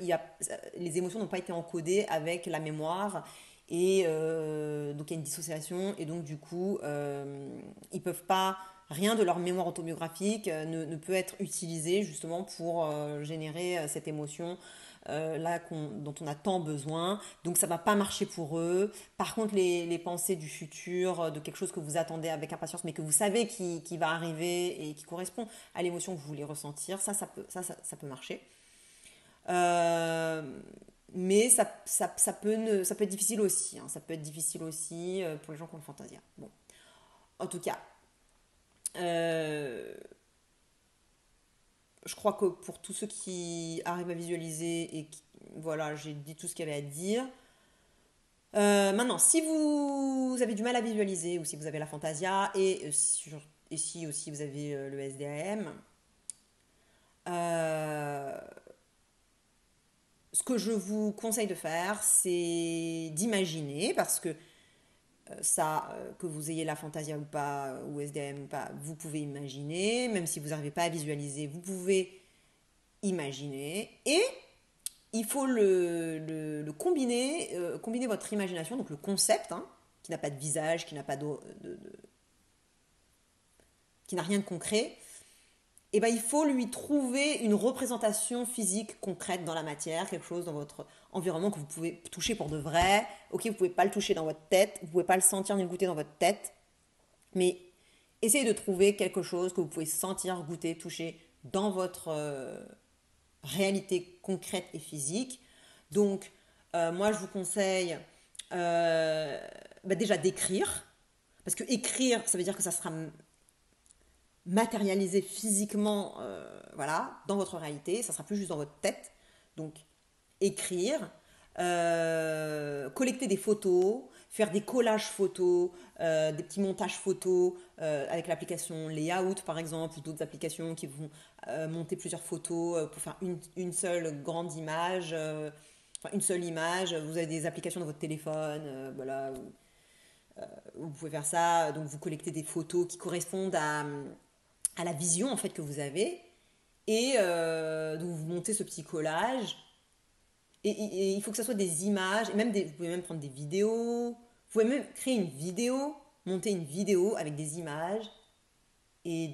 les émotions n'ont pas été encodées avec la mémoire et donc il y a une dissociation et donc du coup ils peuvent pas, rien de leur mémoire autobiographique ne peut être utilisé justement pour générer cette émotion dont on a tant besoin. Donc ça va pas marcher pour eux. Par contre, les pensées du futur, de quelque chose que vous attendez avec impatience, mais que vous savez qui va arriver et qui correspond à l'émotion que vous voulez ressentir, ça peut marcher. Euh, mais ça peut être difficile aussi, hein. Ça peut être difficile aussi pour les gens qui ont le fantasia. Bon, en tout cas, euh, je crois que pour tous ceux qui arrivent à visualiser voilà, j'ai dit tout ce qu'il y avait à dire. Maintenant, si vous avez du mal à visualiser ou si vous avez la fantasia et si aussi vous avez le SDAM, euh, ce que je vous conseille de faire, c'est d'imaginer, parce que que vous ayez la fantasia ou pas, ou SDM ou pas, vous pouvez imaginer, même si vous n'arrivez pas à visualiser, vous pouvez imaginer, et il faut le combiner, combiner votre imagination, donc le concept, hein, qui n'a pas de visage, qui n'a rien de concret, et ben, il faut lui trouver une représentation physique concrète dans la matière, quelque chose dans votre environnement que vous pouvez toucher pour de vrai. Ok, vous ne pouvez pas le toucher dans votre tête, vous ne pouvez pas le sentir ni le goûter dans votre tête, mais essayez de trouver quelque chose que vous pouvez sentir, goûter, toucher dans votre réalité concrète et physique. Donc, moi, je vous conseille déjà d'écrire, parce que écrire, ça veut dire que ça sera matérialisé physiquement, voilà, dans votre réalité, ça sera plus juste dans votre tête. Donc, écrire, collecter des photos, faire des collages photos, des petits montages photos avec l'application Layout par exemple, ou d'autres applications qui vont monter plusieurs photos pour faire une seule grande image, enfin une seule image. Vous avez des applications dans votre téléphone, voilà, vous pouvez faire ça. Donc vous collectez des photos qui correspondent à la vision en fait que vous avez, et donc vous montez ce petit collage. Et il faut que ça soit des images, et vous pouvez même prendre des vidéos. Vous pouvez même créer une vidéo, monter une vidéo avec des images et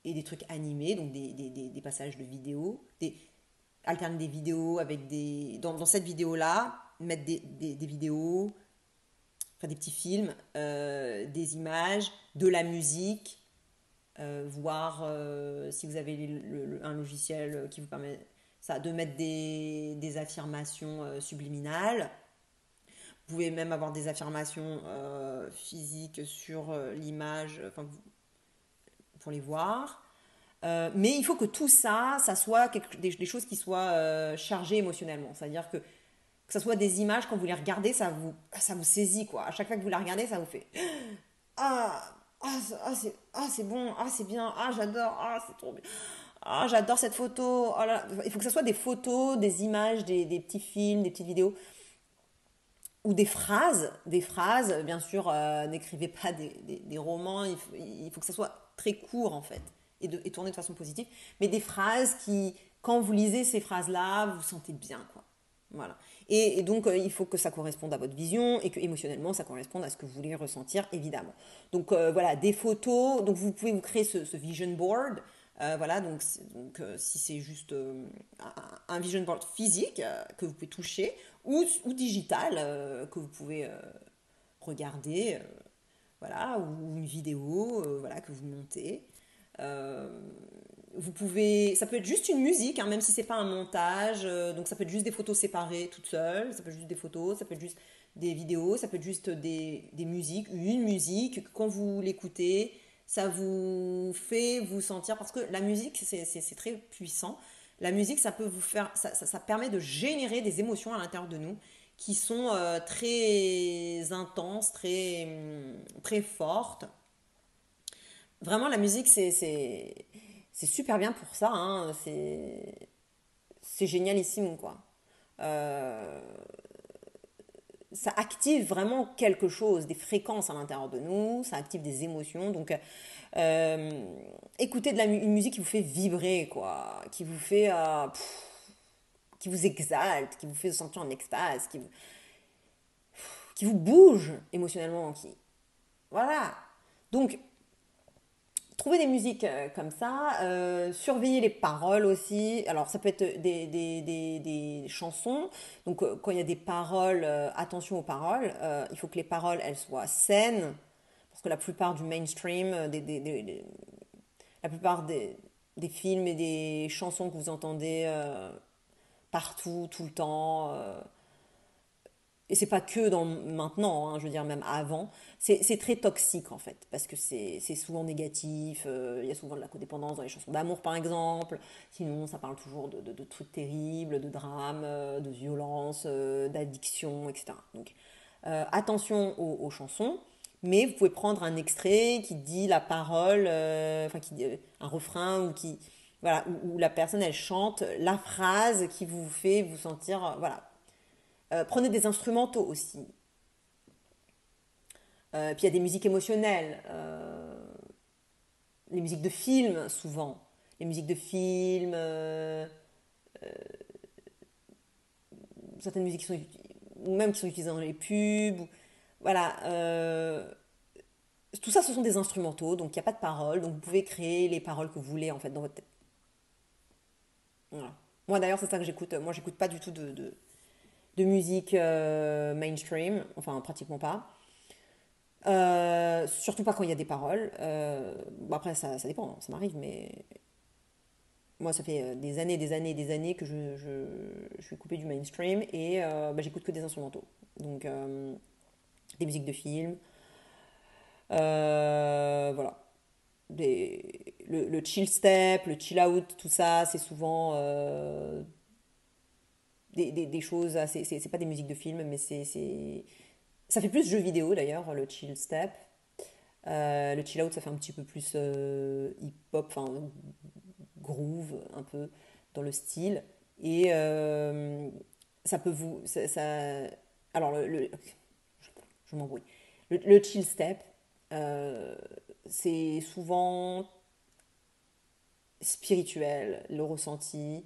des trucs animés, donc des passages de vidéos, alterner des vidéos avec dans cette vidéo-là, mettre des vidéos, enfin des petits films, des images, de la musique, voir si vous avez un logiciel qui vous permet ça, de mettre des affirmations subliminales. Vous pouvez même avoir des affirmations physiques sur l'image, enfin, pour les voir. Mais il faut que tout ça, ça soit des choses qui soient chargées émotionnellement. C'est-à-dire que ça soit des images, quand vous les regardez, ça vous saisit, quoi. À chaque fois que vous la regardez, ça vous fait ah, c'est bon, ah, c'est bien, ah, j'adore, ah, c'est trop bien. Ah, j'adore cette photo. Oh là là. Il faut que ce soit des photos, des images, des petits films, des petites vidéos ou des phrases. Des phrases, bien sûr, n'écrivez pas des romans. Il faut que ça soit très court en fait et tourné de façon positive. Mais des phrases qui, quand vous lisez ces phrases-là, vous vous sentez bien, quoi. Voilà. Et donc, il faut que ça corresponde à votre vision et que émotionnellement, ça corresponde à ce que vous voulez ressentir, évidemment. Donc, voilà, des photos. Donc, vous pouvez vous créer ce vision board. Voilà, si c'est juste un vision board physique que vous pouvez toucher ou digital que vous pouvez regarder, voilà, ou une vidéo, voilà, que vous montez. Euh, ça peut être juste une musique, hein, même si c'est pas un montage. Donc ça peut être juste des photos séparées toutes seules, ça peut être juste des photos, ça peut être juste des vidéos, ça peut être juste des musiques, une musique, quand vous l'écoutez, ça vous fait vous sentir, parce que la musique, c'est très puissant. La musique, ça peut vous faire, ça permet de générer des émotions à l'intérieur de nous qui sont très intenses, très fortes. Vraiment, la musique, c'est super bien pour ça, hein. C'est génialissime, quoi. Euh, Ça active vraiment quelque chose, des fréquences à l'intérieur de nous, ça active des émotions. Donc, écoutez une musique qui vous fait vibrer, quoi, qui vous exalte, qui vous fait sentir en extase, qui vous bouge émotionnellement, voilà. Donc, Trouver des musiques comme ça, surveiller les paroles aussi. Alors, ça peut être des chansons. Donc, quand il y a des paroles, attention aux paroles. Il faut que les paroles, elles soient saines. Parce que la plupart du mainstream, la plupart des films et des chansons que vous entendez partout, tout le temps, et c'est pas que dans maintenant, hein, je veux dire même avant, c'est très toxique en fait, parce que c'est souvent négatif, il y a souvent de la codépendance dans les chansons d'amour par exemple, sinon ça parle toujours de trucs terribles, de drames, de violence, d'addiction, etc. Donc attention aux chansons, mais vous pouvez prendre un extrait qui dit la parole, enfin qui dit un refrain ou qui voilà où la personne elle chante la phrase qui vous fait vous sentir voilà. Prenez des instrumentaux aussi. Puis il y a des musiques émotionnelles, les musiques de films souvent, les musiques de films, certaines musiques qui sont ou même qui sont utilisées dans les pubs. Voilà, tout ça ce sont des instrumentaux, donc il n'y a pas de paroles, donc vous pouvez créer les paroles que vous voulez en fait dans votre tête. Voilà. Moi d'ailleurs c'est ça que j'écoute. Moi j'écoute pas du tout de musique mainstream, enfin pratiquement pas. Surtout pas quand il y a des paroles. Bon, après, ça dépend, hein, ça m'arrive, mais moi, ça fait des années que je suis coupée du mainstream et bah, j'écoute que des instrumentaux. Donc, des musiques de films, voilà. Le chill step, le chill out, tout ça, c'est souvent des choses. C'est pas des musiques de films, mais ça fait plus jeu vidéo d'ailleurs, le chill step. Le chill out, ça fait un petit peu plus hip-hop, enfin groove, un peu dans le style. Et ça peut vous. Alors, je m'embrouille. Le chill step, euh, c'est souvent spirituel, le ressenti.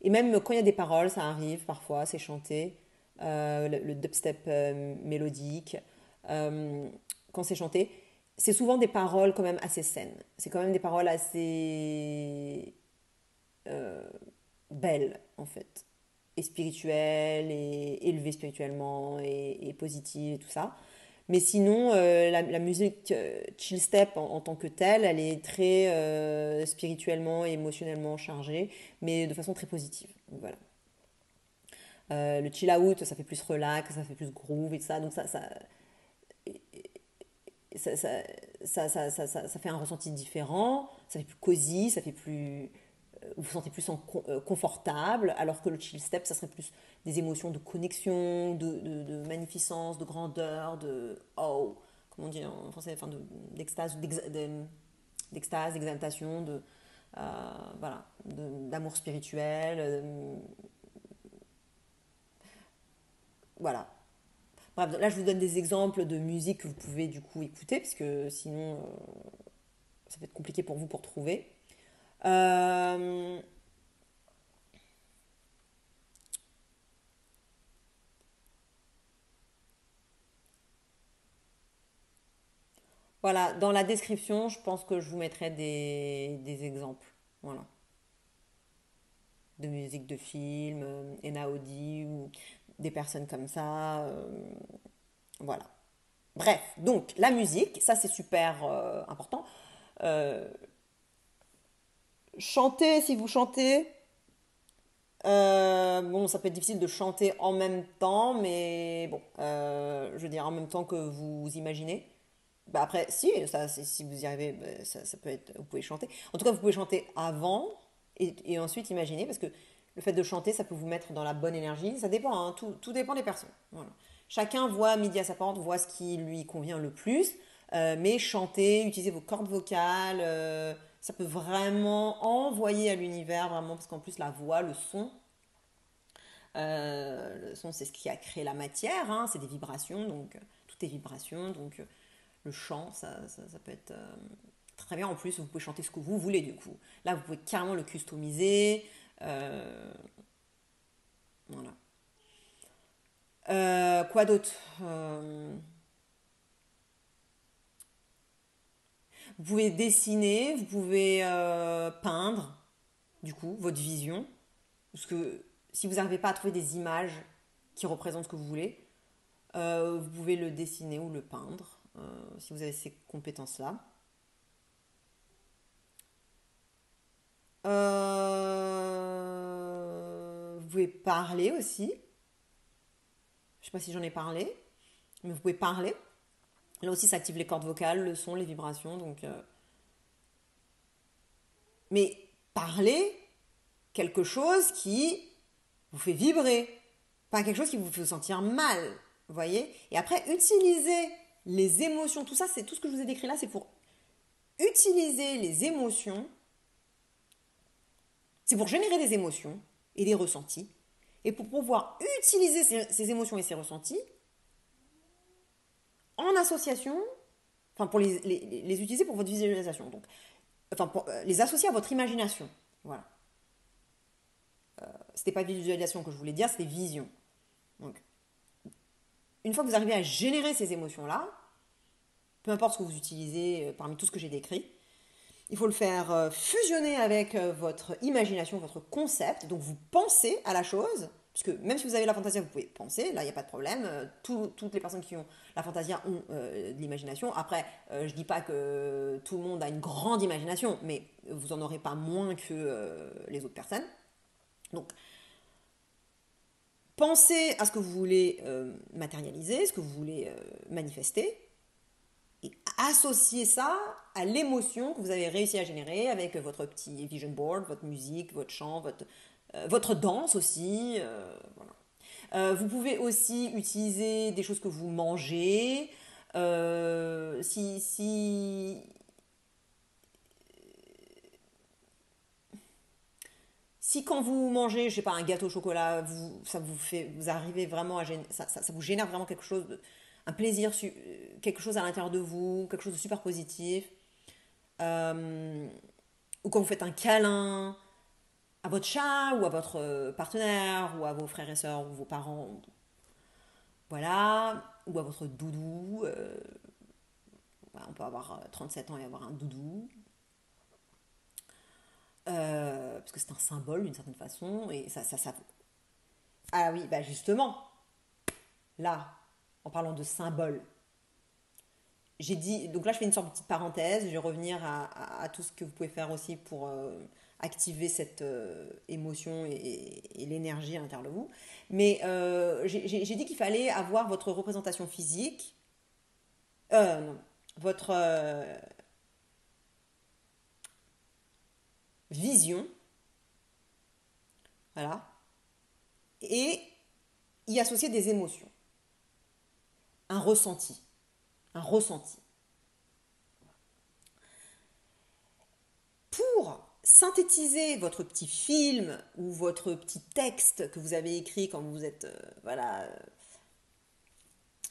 Et même quand il y a des paroles, ça arrive parfois, c'est chanté. Le dubstep mélodique, euh, quand c'est chanté, c'est souvent des paroles quand même assez saines. C'est quand même des paroles assez belles, en fait. Et spirituelles, et élevées spirituellement, et positives, et tout ça. Mais sinon, la musique chill step en tant que telle, elle est très spirituellement et émotionnellement chargée, mais de façon très positive. Donc, voilà. Le chill out, ça fait plus relax, ça fait plus groove et tout ça. Donc ça, ça, ça fait un ressenti différent, ça fait plus cosy, ça fait plus... vous vous sentez plus confortable, alors que le chill step, ça serait plus des émotions de connexion, de magnificence, de grandeur, de... Oh, comment on dit en français, enfin d'extase, d'extase, d'exaltation, voilà, d'amour spirituel, voilà. Bref, là je vous donne des exemples de musique que vous pouvez du coup écouter, parce que sinon ça va être compliqué pour vous pour trouver. Euh, voilà, dans la description, je pense que je vous mettrai des exemples. Voilà. De musique de film, Enaudi ou des personnes comme ça. Voilà. Bref, donc la musique, ça c'est super important. Euh, Chanter, si vous chantez, bon, ça peut être difficile de chanter en même temps, mais bon, je veux dire en même temps que vous imaginez. Bah après, si, ça, si vous y arrivez, bah, ça peut être, vous pouvez chanter. En tout cas, vous pouvez chanter avant et ensuite imaginer, parce que le fait de chanter, ça peut vous mettre dans la bonne énergie. Ça dépend, hein, tout dépend des personnes. Voilà. Chacun voit midi à sa porte, voit ce qui lui convient le plus, mais chanter, utiliser vos cordes vocales, ça peut vraiment envoyer à l'univers, vraiment, parce qu'en plus, la voix, le son, c'est ce qui a créé la matière, hein, c'est des vibrations, donc tout est vibration, donc le chant, ça peut être très bien. En plus, vous pouvez chanter ce que vous voulez du coup. Là, vous pouvez carrément le customiser. Euh, voilà. Quoi d'autre Vous pouvez dessiner, vous pouvez peindre, du coup, votre vision. Parce que si vous n'arrivez pas à trouver des images qui représentent ce que vous voulez, vous pouvez le dessiner ou le peindre, si vous avez ces compétences-là. Vous pouvez parler aussi. Je ne sais pas si j'en ai parlé, mais vous pouvez parler. Là aussi, ça active les cordes vocales, le son, les vibrations. Mais parler quelque chose qui vous fait vibrer, pas quelque chose qui vous fait sentir mal. Vous voyez? Et après, utiliser les émotions. Tout ça, c'est tout ce que je vous ai décrit là, c'est pour utiliser les émotions. C'est pour générer des émotions et des ressentis. Et pour pouvoir utiliser ces émotions et ces ressentis en association, enfin pour les utiliser pour votre visualisation. Donc, enfin pour les associer à votre imagination. Voilà. C'était pas visualisation que je voulais dire, c'était vision. Donc, une fois que vous arrivez à générer ces émotions-là, peu importe ce que vous utilisez parmi tout ce que j'ai décrit, il faut le faire fusionner avec votre imagination, votre concept. Donc vous pensez à la chose, puisque même si vous avez la fantasia, vous pouvez penser, là il n'y a pas de problème. Toutes les personnes qui ont la fantasia ont de l'imagination. Après, je ne dis pas que tout le monde a une grande imagination, mais vous n'en aurez pas moins que les autres personnes. Donc, pensez à ce que vous voulez matérialiser, ce que vous voulez manifester, et associez ça à l'émotion que vous avez réussi à générer avec votre petit vision board, votre musique, votre chant, votre danse aussi. Voilà. Vous pouvez aussi utiliser des choses que vous mangez. Si quand vous mangez, je sais pas, un gâteau au chocolat, ça vous fait, vous arrivez vraiment à ça vous génère vraiment quelque chose, un plaisir, quelque chose à l'intérieur de vous, quelque chose de super positif. Euh, ou quand vous faites un câlin à votre chat ou à votre partenaire ou à vos frères et sœurs ou vos parents, voilà, ou à votre doudou. Voilà, on peut avoir 37 ans et avoir un doudou. Parce que c'est un symbole d'une certaine façon. Et ça. Ah oui, bah justement, là, en parlant de symbole, j'ai dit, donc là je fais une sorte de petite parenthèse, je vais revenir à tout ce que vous pouvez faire aussi pour activer cette émotion et l'énergie à l'intérieur de vous. Mais j'ai dit qu'il fallait avoir votre représentation physique, non, votre vision, voilà, et y associer des émotions, un ressenti, un ressenti. Pour synthétiser votre petit film ou votre petit texte que vous avez écrit quand vous êtes voilà,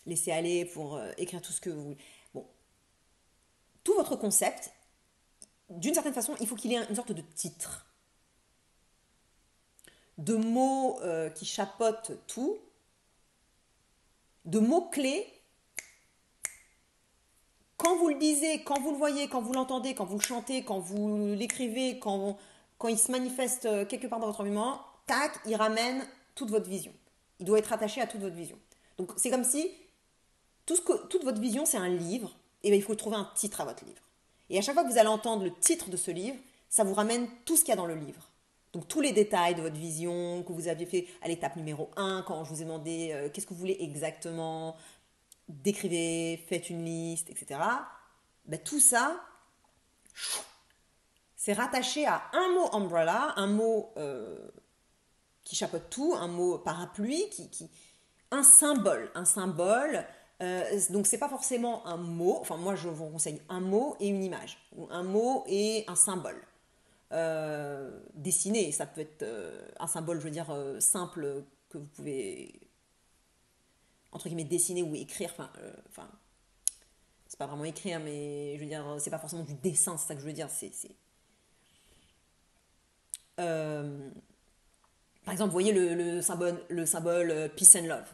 laissé aller pour écrire tout ce que vous voulez. Bon, tout votre concept, d'une certaine façon, il faut qu'il ait une sorte de titre, de mots qui chapeautent tout, de mots-clés. Quand vous le lisez, quand vous le voyez, quand vous l'entendez, quand vous le chantez, quand vous l'écrivez, quand il se manifeste quelque part dans votre environnement, tac, il ramène toute votre vision. Il doit être attaché à toute votre vision. Donc c'est comme si toute votre vision c'est un livre, et bien il faut trouver un titre à votre livre. Et à chaque fois que vous allez entendre le titre de ce livre, ça vous ramène tout ce qu'il y a dans le livre. Donc tous les détails de votre vision que vous aviez fait à l'étape numéro 1, quand je vous ai demandé qu'est-ce que vous voulez exactement, décrivez, faites une liste, etc. Ben, tout ça, c'est rattaché à un mot umbrella, un mot qui chapeaute tout, un mot parapluie, un symbole. Un symbole, donc c'est pas forcément un mot, enfin moi je vous conseille un mot et une image, ou un mot et un symbole. Dessiné, ça peut être un symbole, je veux dire, simple que vous pouvez, entre guillemets, dessiner ou écrire, enfin c'est pas vraiment écrire, mais je veux dire, c'est pas forcément du dessin, c'est ça que je veux dire. Euh, Par exemple, vous voyez le symbole Peace and Love.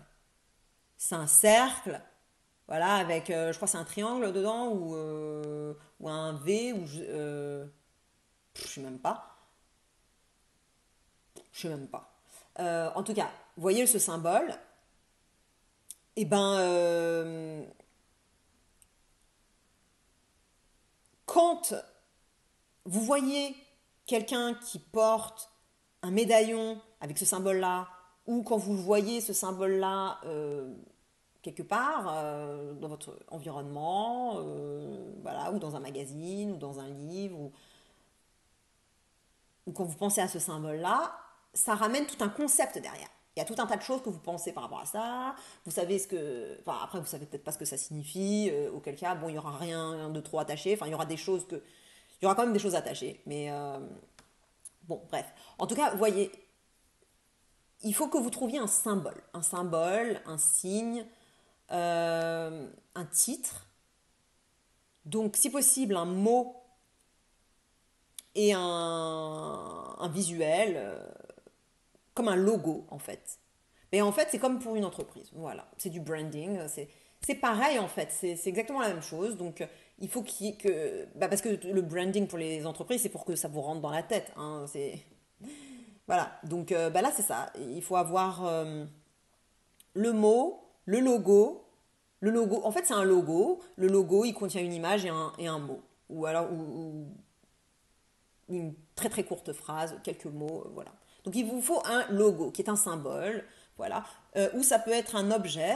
C'est un cercle Voilà, avec, je crois que c'est un triangle dedans ou un V, je sais même pas. Je sais même pas. En tout cas, vous voyez ce symbole, et ben, quand vous voyez quelqu'un qui porte un médaillon avec ce symbole-là, ou quand vous voyez ce symbole-là quelque part dans votre environnement, voilà, ou dans un magazine, ou dans un livre, ou quand vous pensez à ce symbole-là, ça ramène tout un concept derrière. Il y a tout un tas de choses que vous pensez par rapport à ça. Vous savez ce que. Enfin, après, vous savez peut-être pas ce que ça signifie. Auquel cas, bon, il n'y aura rien de trop attaché. Enfin, il y aura des choses que. Il y aura quand même des choses attachées. Mais bon, bref. En tout cas, vous voyez, il faut que vous trouviez un symbole. Un symbole, un signe, un titre. Donc, si possible, un mot et un visuel, comme un logo en fait. Mais en fait, c'est comme pour une entreprise. Voilà, c'est du branding. C'est pareil en fait. C'est exactement la même chose. Donc, il faut qu'il y ait que. Bah, parce que le branding pour les entreprises, c'est pour que ça vous rentre dans la tête. Hein, voilà. Donc, bah là, c'est ça. Il faut avoir le mot, le logo. Le logo, en fait, c'est un logo. Le logo, il contient une image et un mot. Ou alors, une très très courte phrase, quelques mots, voilà. Donc il vous faut un logo qui est un symbole, voilà. Ou ça peut être un objet,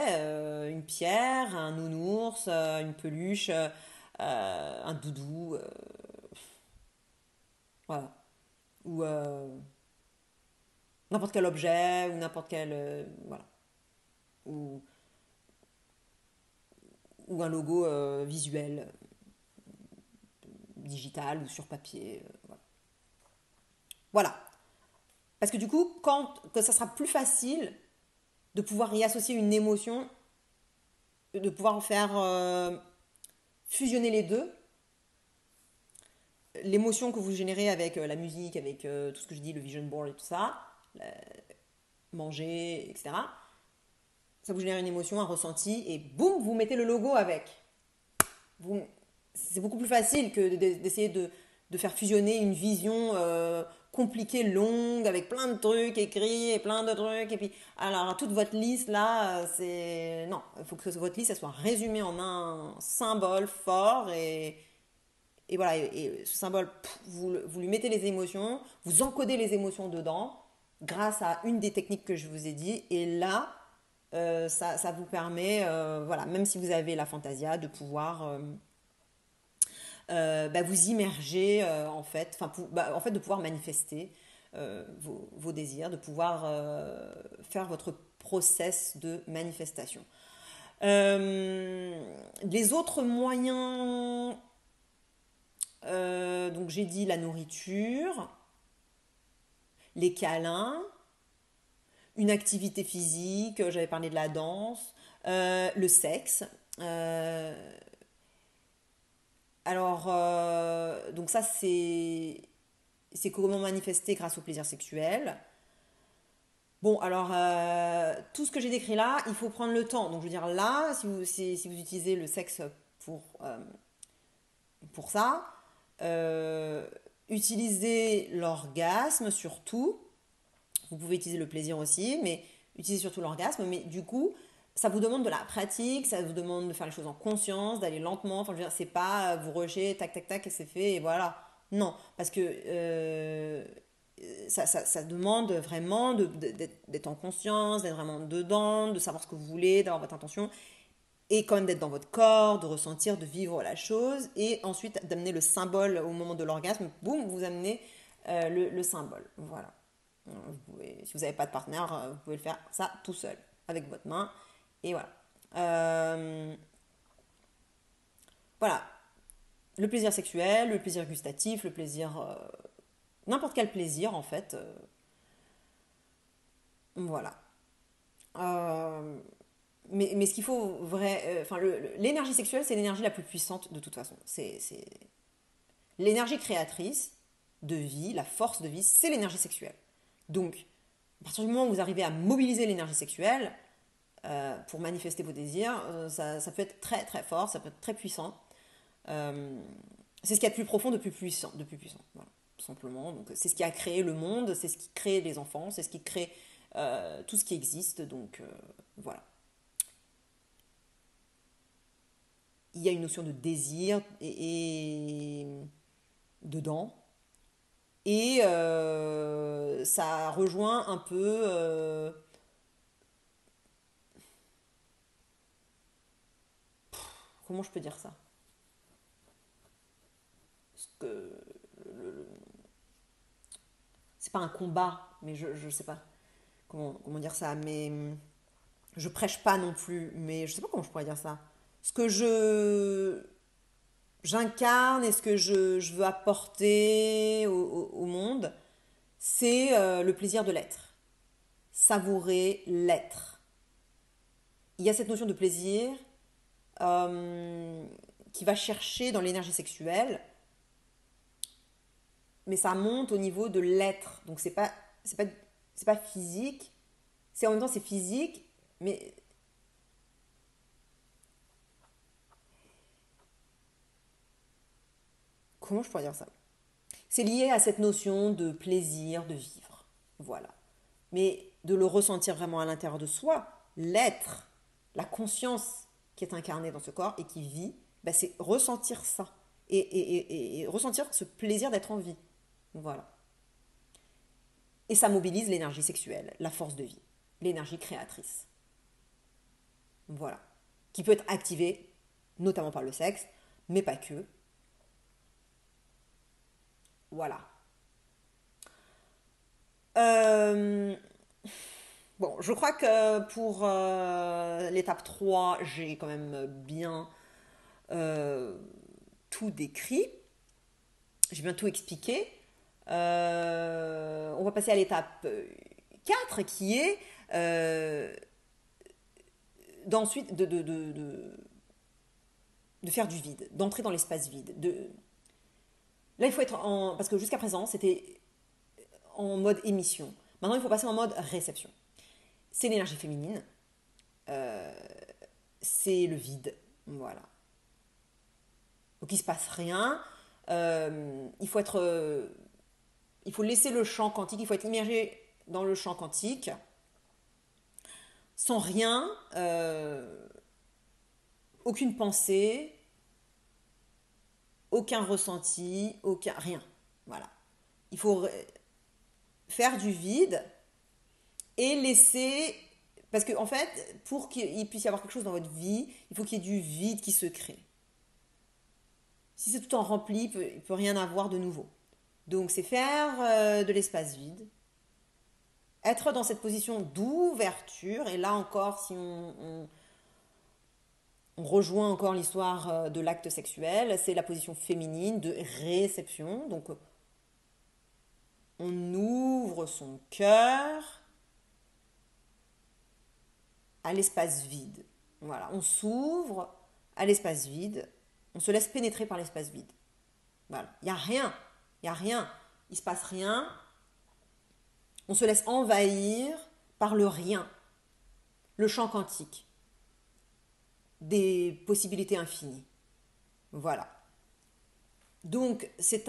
une pierre, un nounours, une peluche, un doudou, voilà. Ou n'importe quel objet, ou n'importe quel, voilà. Ou, ou un logo visuel, digital ou sur papier, voilà. Voilà. Parce que du coup, que ça sera plus facile de pouvoir y associer une émotion, de pouvoir faire fusionner les deux, l'émotion que vous générez avec la musique, avec tout ce que je dis, le vision board et tout ça, manger, etc. Ça vous génère une émotion, un ressenti, et boum, vous mettez le logo avec. Vous, c'est beaucoup plus facile que d'essayer de faire fusionner une vision compliquée, longue, avec plein de trucs écrits et plein de trucs. Et puis, alors, toute votre liste là, c'est. Non, il faut que votre liste elle soit résumée en un symbole fort et voilà, et ce symbole, vous lui mettez les émotions, vous encodez les émotions dedans grâce à une des techniques que je vous ai dit. Et là, ça vous permet, voilà, même si vous avez la fantasia, de pouvoir bah, vous immerger en fait, en fait de pouvoir manifester vos désirs, de pouvoir faire votre process de manifestation. Les autres moyens, donc j'ai dit la nourriture, les câlins, une activité physique, j'avais parlé de la danse, le sexe. Euh, donc ça c'est comment manifester grâce au plaisir sexuel. Bon, alors, tout ce que j'ai décrit là, il faut prendre le temps. Donc, je veux dire, là, si vous utilisez le sexe pour, euh, pour ça, euh, utilisez l'orgasme surtout. Vous pouvez utiliser le plaisir aussi, mais utilisez surtout l'orgasme. Mais du coup, ça vous demande de la pratique, ça vous demande de faire les choses en conscience, d'aller lentement. Enfin, je veux dire, c'est pas vous rusher, tac, tac, tac, et c'est fait, et voilà. Non, parce que ça demande vraiment d'être en conscience, d'être vraiment dedans, de savoir ce que vous voulez, d'avoir votre intention, et quand même d'être dans votre corps, de ressentir, de vivre la chose, et ensuite d'amener le symbole au moment de l'orgasme, boum, vous amenez le symbole. Voilà. Si vous n'avez pas de partenaire, vous pouvez le faire ça tout seul, avec votre main, et voilà. Euh, voilà. Le plaisir sexuel, le plaisir gustatif, le plaisir. N'importe quel plaisir en fait. Voilà. Euh, mais ce qu'il faut vrai, enfin l'énergie sexuelle, c'est l'énergie la plus puissante de toute façon. C'est l'énergie créatrice de vie, la force de vie, c'est l'énergie sexuelle. Donc, à partir du moment où vous arrivez à mobiliser l'énergie sexuelle, pour manifester vos désirs, ça peut être très très fort, ça peut être très puissant. Euh, c'est ce qu'il y a de plus profond, de plus puissant, voilà, tout simplement. Donc c'est ce qui a créé le monde, c'est ce qui crée les enfants, c'est ce qui crée tout ce qui existe. Donc voilà. Il y a une notion de désir et dedans. Et ça rejoint un peu, comment je peux dire ça? Parce que c'est pas un combat, mais je sais pas comment dire ça, mais je prêche pas non plus, mais je sais pas comment je pourrais dire ça. Ce que j'incarne et ce que je veux apporter au monde, c'est le plaisir de l'être. Savourer l'être. Il y a cette notion de plaisir euh, qui va chercher dans l'énergie sexuelle, mais ça monte au niveau de l'être. Donc c'est pas c'est pas physique, c'est en même temps c'est physique, mais comment je pourrais dire ça? C'est lié à cette notion de plaisir de vivre. Voilà. Mais de le ressentir vraiment à l'intérieur de soi, l'être, la conscience qui est incarnée dans ce corps et qui vit, bah, c'est ressentir ça. Et ressentir ce plaisir d'être en vie. Voilà. Et ça mobilise l'énergie sexuelle, la force de vie, l'énergie créatrice. Voilà. Qui peut être activée notamment par le sexe, mais pas que. Voilà. Euh, bon, je crois que pour l'étape 3, j'ai quand même bien euh, tout décrit. J'ai bien tout expliqué. On va passer à l'étape 4 qui est d'ensuite de faire du vide, d'entrer dans l'espace vide. Là, il faut être en... Parce que jusqu'à présent, c'était en mode émission. Maintenant, il faut passer en mode réception. C'est l'énergie féminine, c'est le vide. Voilà. Donc il ne se passe rien. Il faut être... il faut laisser le champ quantique, il faut être immergé dans le champ quantique, sans rien, aucune pensée, aucun ressenti, aucun rien. Voilà. Il faut faire du vide et laisser. Parce qu'en fait, pour qu'il puisse y avoir quelque chose dans votre vie, il faut qu'il y ait du vide qui se crée. Si c'est tout en rempli, il peut rien avoir de nouveau. Donc c'est faire de l'espace vide, être dans cette position d'ouverture, et là encore, si on rejoint encore l'histoire de l'acte sexuel, c'est la position féminine de réception. Donc on ouvre son cœur à l'espace vide. Voilà, on s'ouvre à l'espace vide, on se laisse pénétrer par l'espace vide. Voilà, il n'y a rien, il n'y a rien, il ne se passe rien, on se laisse envahir par le rien, le champ quantique, des possibilités infinies. Voilà. Donc c'est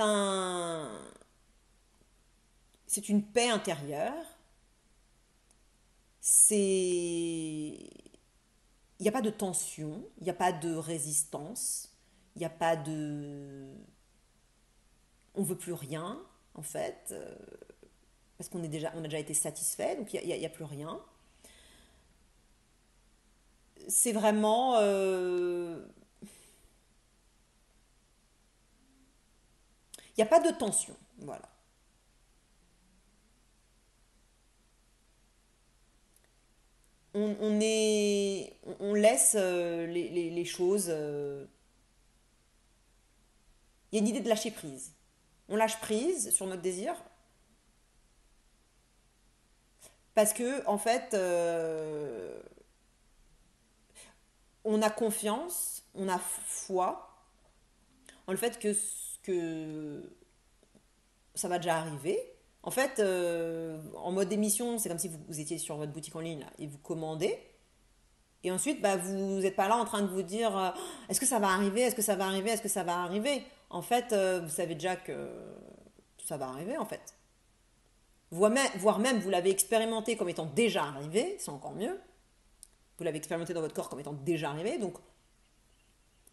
une paix intérieure. Il n'y a pas de tension, il n'y a pas de résistance, il n'y a pas de, on veut plus rien en fait, parce on a déjà été satisfait, donc il y a plus rien. C'est vraiment, il n'y a pas de tension, voilà. On laisse les choses. Il y a une idée de lâcher prise. On lâche prise sur notre désir parce que en fait, on a confiance, on a foi en le fait que ça va déjà arriver. En fait, en mode émission, c'est comme si vous étiez sur votre boutique en ligne là, et vous commandez. Et ensuite, bah, vous n'êtes pas là en train de vous dire est-ce que ça va arriver, est-ce que ça va arriver, est-ce que ça va arriver. En fait, vous savez déjà que ça va arriver en fait. Voire même vous l'avez expérimenté comme étant déjà arrivé, c'est encore mieux. Vous l'avez expérimenté dans votre corps comme étant déjà arrivé, donc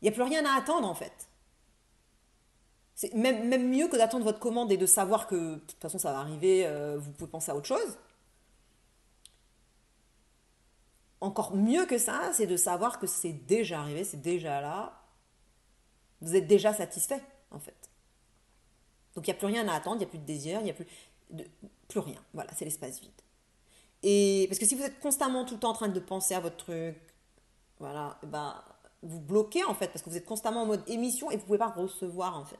il n'y a plus rien à attendre en fait. C'est même mieux que d'attendre votre commande et de savoir que de toute façon ça va arriver, vous pouvez penser à autre chose. Encore mieux que ça, c'est de savoir que c'est déjà arrivé, c'est déjà là. Vous êtes déjà satisfait en fait. Donc il n'y a plus rien à attendre, il n'y a plus de désir, il n'y a plus rien. Voilà, c'est l'espace vide. Et parce que si vous êtes constamment tout le temps en train de penser à votre truc, voilà, ben, vous bloquez en fait, parce que vous êtes constamment en mode émission et vous ne pouvez pas recevoir en fait.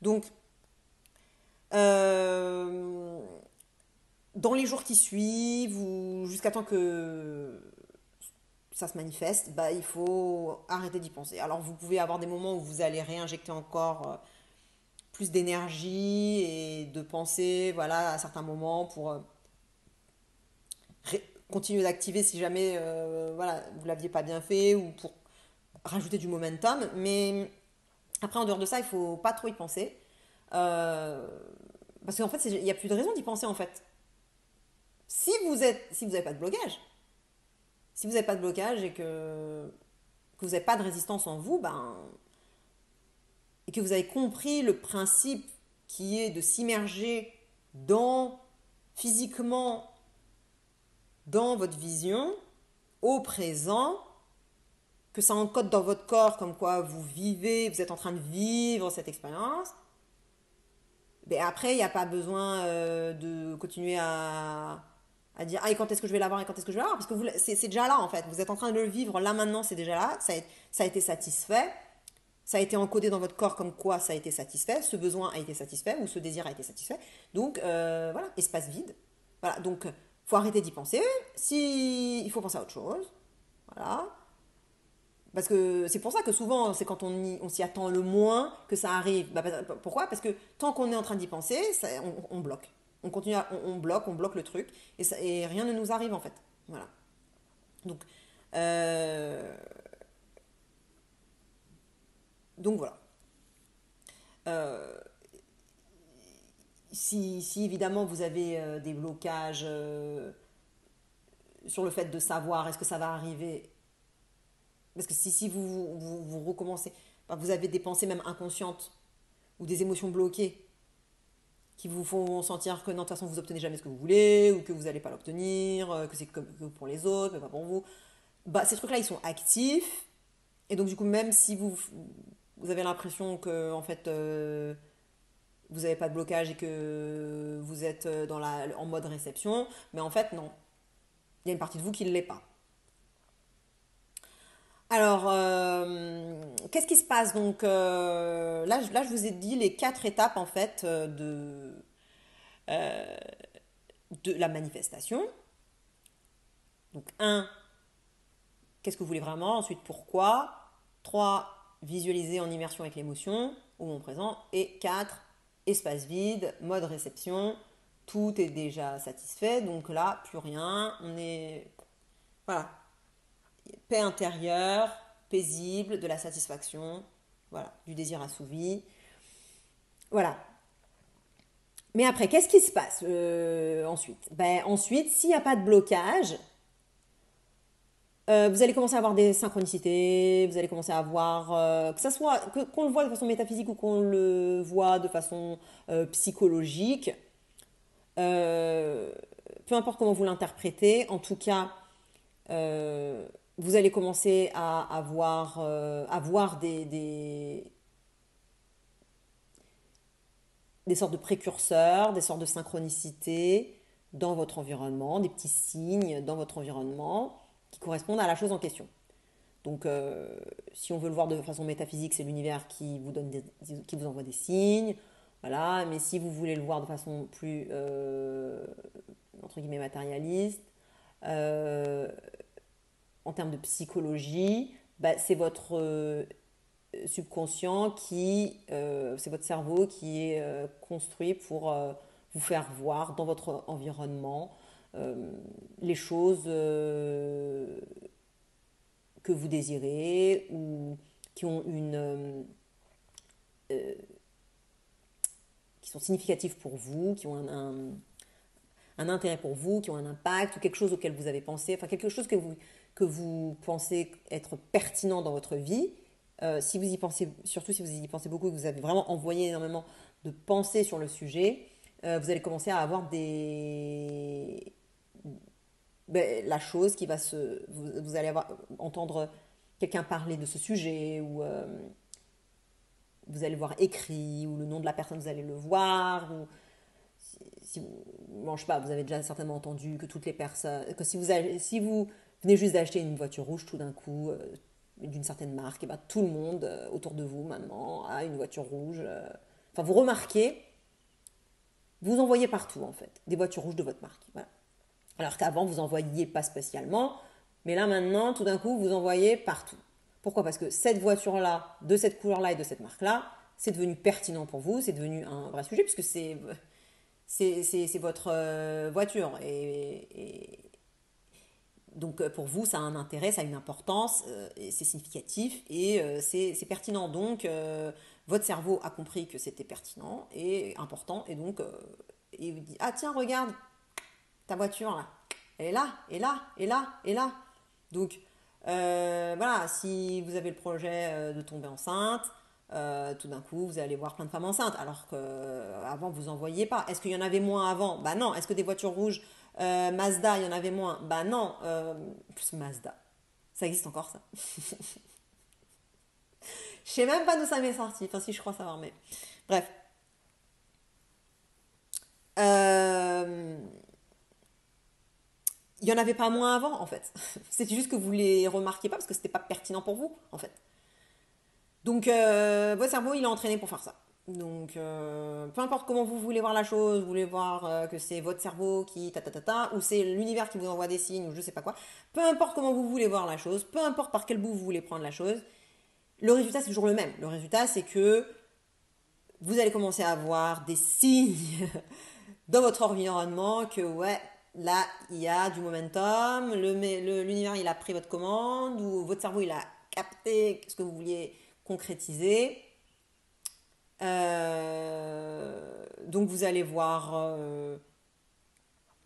Donc, euh, dans les jours qui suivent, ou jusqu'à temps que ça se manifeste, bah, il faut arrêter d'y penser. Alors, vous pouvez avoir des moments où vous allez réinjecter encore plus d'énergie et de penser, voilà, à certains moments pour continuer d'activer si jamais, voilà, vous l'aviez pas bien fait ou pour rajouter du momentum. Mais après, en dehors de ça, il faut pas trop y penser. Euh, Parce qu'en fait, il n'y a plus de raison d'y penser en fait. Si vous n'avez pas de blocage, si vous n'avez pas de blocage et que vous n'avez pas de résistance en vous, ben, et que vous avez compris le principe qui est de s'immerger dans physiquement dans votre vision au présent, que ça encode dans votre corps comme quoi vous vivez, vous êtes en train de vivre cette expérience. Mais après, il n'y a pas besoin de continuer à dire ah, et quand est-ce que je vais l'avoir et quand est-ce que je vais l'avoir parce que c'est déjà là en fait. Vous êtes en train de le vivre là maintenant, c'est déjà là. Ça a été satisfait. Ça a été encodé dans votre corps comme quoi ça a été satisfait. Ce besoin a été satisfait ou ce désir a été satisfait. Donc voilà, espace vide. Voilà, donc faut arrêter d'y penser. Si il faut penser à autre chose. Voilà. Parce que c'est pour ça que souvent, c'est quand on s'y attend le moins que ça arrive. Bah, pourquoi? Parce que tant qu'on est en train d'y penser, on bloque. On continue, on bloque le truc et rien ne nous arrive en fait. Voilà. Donc, euh, donc voilà. Euh, si évidemment vous avez des blocages sur le fait de savoir est-ce que ça va arriver, parce que si vous recommencez, bah, vous avez des pensées même inconscientes ou des émotions bloquées qui vous font sentir que non, de toute façon, vous obtenez jamais ce que vous voulez, ou que vous n'allez pas l'obtenir, que c'est comme que pour les autres, mais pas pour vous. Bah, ces trucs-là, ils sont actifs. Et donc, du coup, même si vous avez l'impression que, en fait, vous n'avez pas de blocage et que vous êtes en mode réception, mais en fait, non. Il y a une partie de vous qui ne l'est pas. Alors, qu'est-ce qui se passe donc là, je vous ai dit les quatre étapes en fait de la manifestation. Donc, un, qu'est-ce que vous voulez vraiment? Ensuite, pourquoi? 3, visualiser en immersion avec l'émotion au moment présent. Et 4, espace vide, mode réception. Tout est déjà satisfait. Donc là, plus rien. On est. Voilà. Paix intérieure, paisible, de la satisfaction. Voilà. Du désir assouvi. Voilà. Mais après, qu'est-ce qui se passe ensuite? Ben, ensuite, s'il n'y a pas de blocage, vous allez commencer à avoir des synchronicités, vous allez commencer à avoir, que ça soit, qu'on le voit de façon métaphysique ou qu'on le voit de façon psychologique, euh, peu importe comment vous l'interprétez, en tout cas, vous allez commencer à voir des sortes de précurseurs, des sortes de synchronicités dans votre environnement, des petits signes dans votre environnement qui correspondent à la chose en question. Donc, si on veut le voir de façon métaphysique, c'est l'univers qui vous qui vous envoie des signes, voilà. Mais si vous voulez le voir de façon plus entre guillemets matérialiste, euh, en termes de psychologie, bah, c'est votre subconscient c'est votre cerveau qui est construit pour vous faire voir dans votre environnement les choses que vous désirez ou qui ont qui sont significatifs pour vous, qui ont un intérêt pour vous, qui ont un impact, ou quelque chose auquel vous avez pensé, enfin quelque chose que vous pensez être pertinent dans votre vie. Si vous y pensez, surtout si vous y pensez beaucoup, que vous avez vraiment envoyé énormément de pensées sur le sujet, vous allez commencer à avoir la chose qui va vous allez entendre quelqu'un parler de ce sujet, ou vous allez voir écrit, ou le nom de la personne, vous allez le voir, ou si vous, bon, je sais pas, vous avez déjà certainement entendu que toutes les personnes, que si vous venez juste d'acheter une voiture rouge tout d'un coup, d'une certaine marque, et ben, tout le monde autour de vous maintenant a une voiture rouge. Enfin, vous remarquez, vous en voyez partout en fait, des voitures rouges de votre marque. Voilà. Alors qu'avant, vous en voyiez pas spécialement, mais là maintenant, tout d'un coup, vous en voyez partout. Pourquoi? Parce que cette voiture-là, de cette couleur-là et de cette marque-là, c'est devenu pertinent pour vous, c'est devenu un vrai sujet, puisque c'est votre voiture. Donc pour vous, ça a un intérêt, ça a une importance, et c'est significatif et c'est pertinent. Donc votre cerveau a compris que c'était pertinent et important et donc il vous dit, ah tiens, regarde, ta voiture là, elle est là, et là, et là, et là. Donc voilà, si vous avez le projet de tomber enceinte, tout d'un coup, vous allez voir plein de femmes enceintes, alors qu'avant, vous n'en voyiez pas. Est-ce qu'il y en avait moins avant? Bah non. Est-ce que des voitures rouges Mazda, il y en avait moins? Bah non. Plus Mazda. Ça existe encore, ça. Je sais même pas d'où ça m'est sorti. Enfin, si je crois savoir, mais. Bref. Euh, Il y en avait pas moins avant, en fait. C'est juste que vous les remarquiez pas parce que c'était pas pertinent pour vous, en fait. Donc, votre cerveau, il est entraîné pour faire ça. Donc, peu importe comment vous voulez voir la chose, vous voulez voir que c'est votre cerveau qui ou c'est l'univers qui vous envoie des signes, ou je sais pas quoi. Peu importe comment vous voulez voir la chose, peu importe par quel bout vous voulez prendre la chose, le résultat, c'est toujours le même. Le résultat, c'est que vous allez commencer à avoir des signes dans votre environnement que, ouais, là, il y a du momentum, l'univers, il a pris votre commande, ou votre cerveau, il a capté ce que vous vouliez concrétiser. Donc vous allez voir,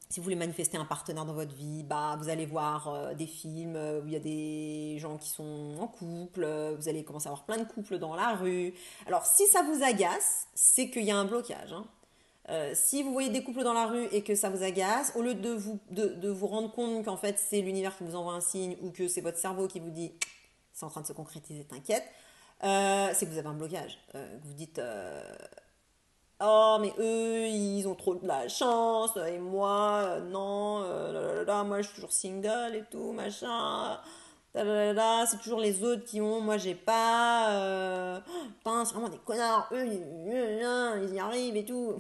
si vous voulez manifester un partenaire dans votre vie, bah, vous allez voir des films où il y a des gens qui sont en couple, vous allez commencer à avoir plein de couples dans la rue. Alors si ça vous agace, c'est qu'il y a un blocage, hein. Si vous voyez des couples dans la rue et que ça vous agace, au lieu de vous rendre compte qu'en fait c'est l'univers qui vous envoie un signe ou que c'est votre cerveau qui vous dit c'est en train de se concrétiser, t'inquiète, c'est que vous avez un blocage. Vous dites oh mais eux ils ont trop de la chance et moi non, moi je suis toujours single et tout machin. C'est toujours les autres qui ont, moi j'ai pas. Putain, c'est vraiment des connards, eux ils y arrivent et tout.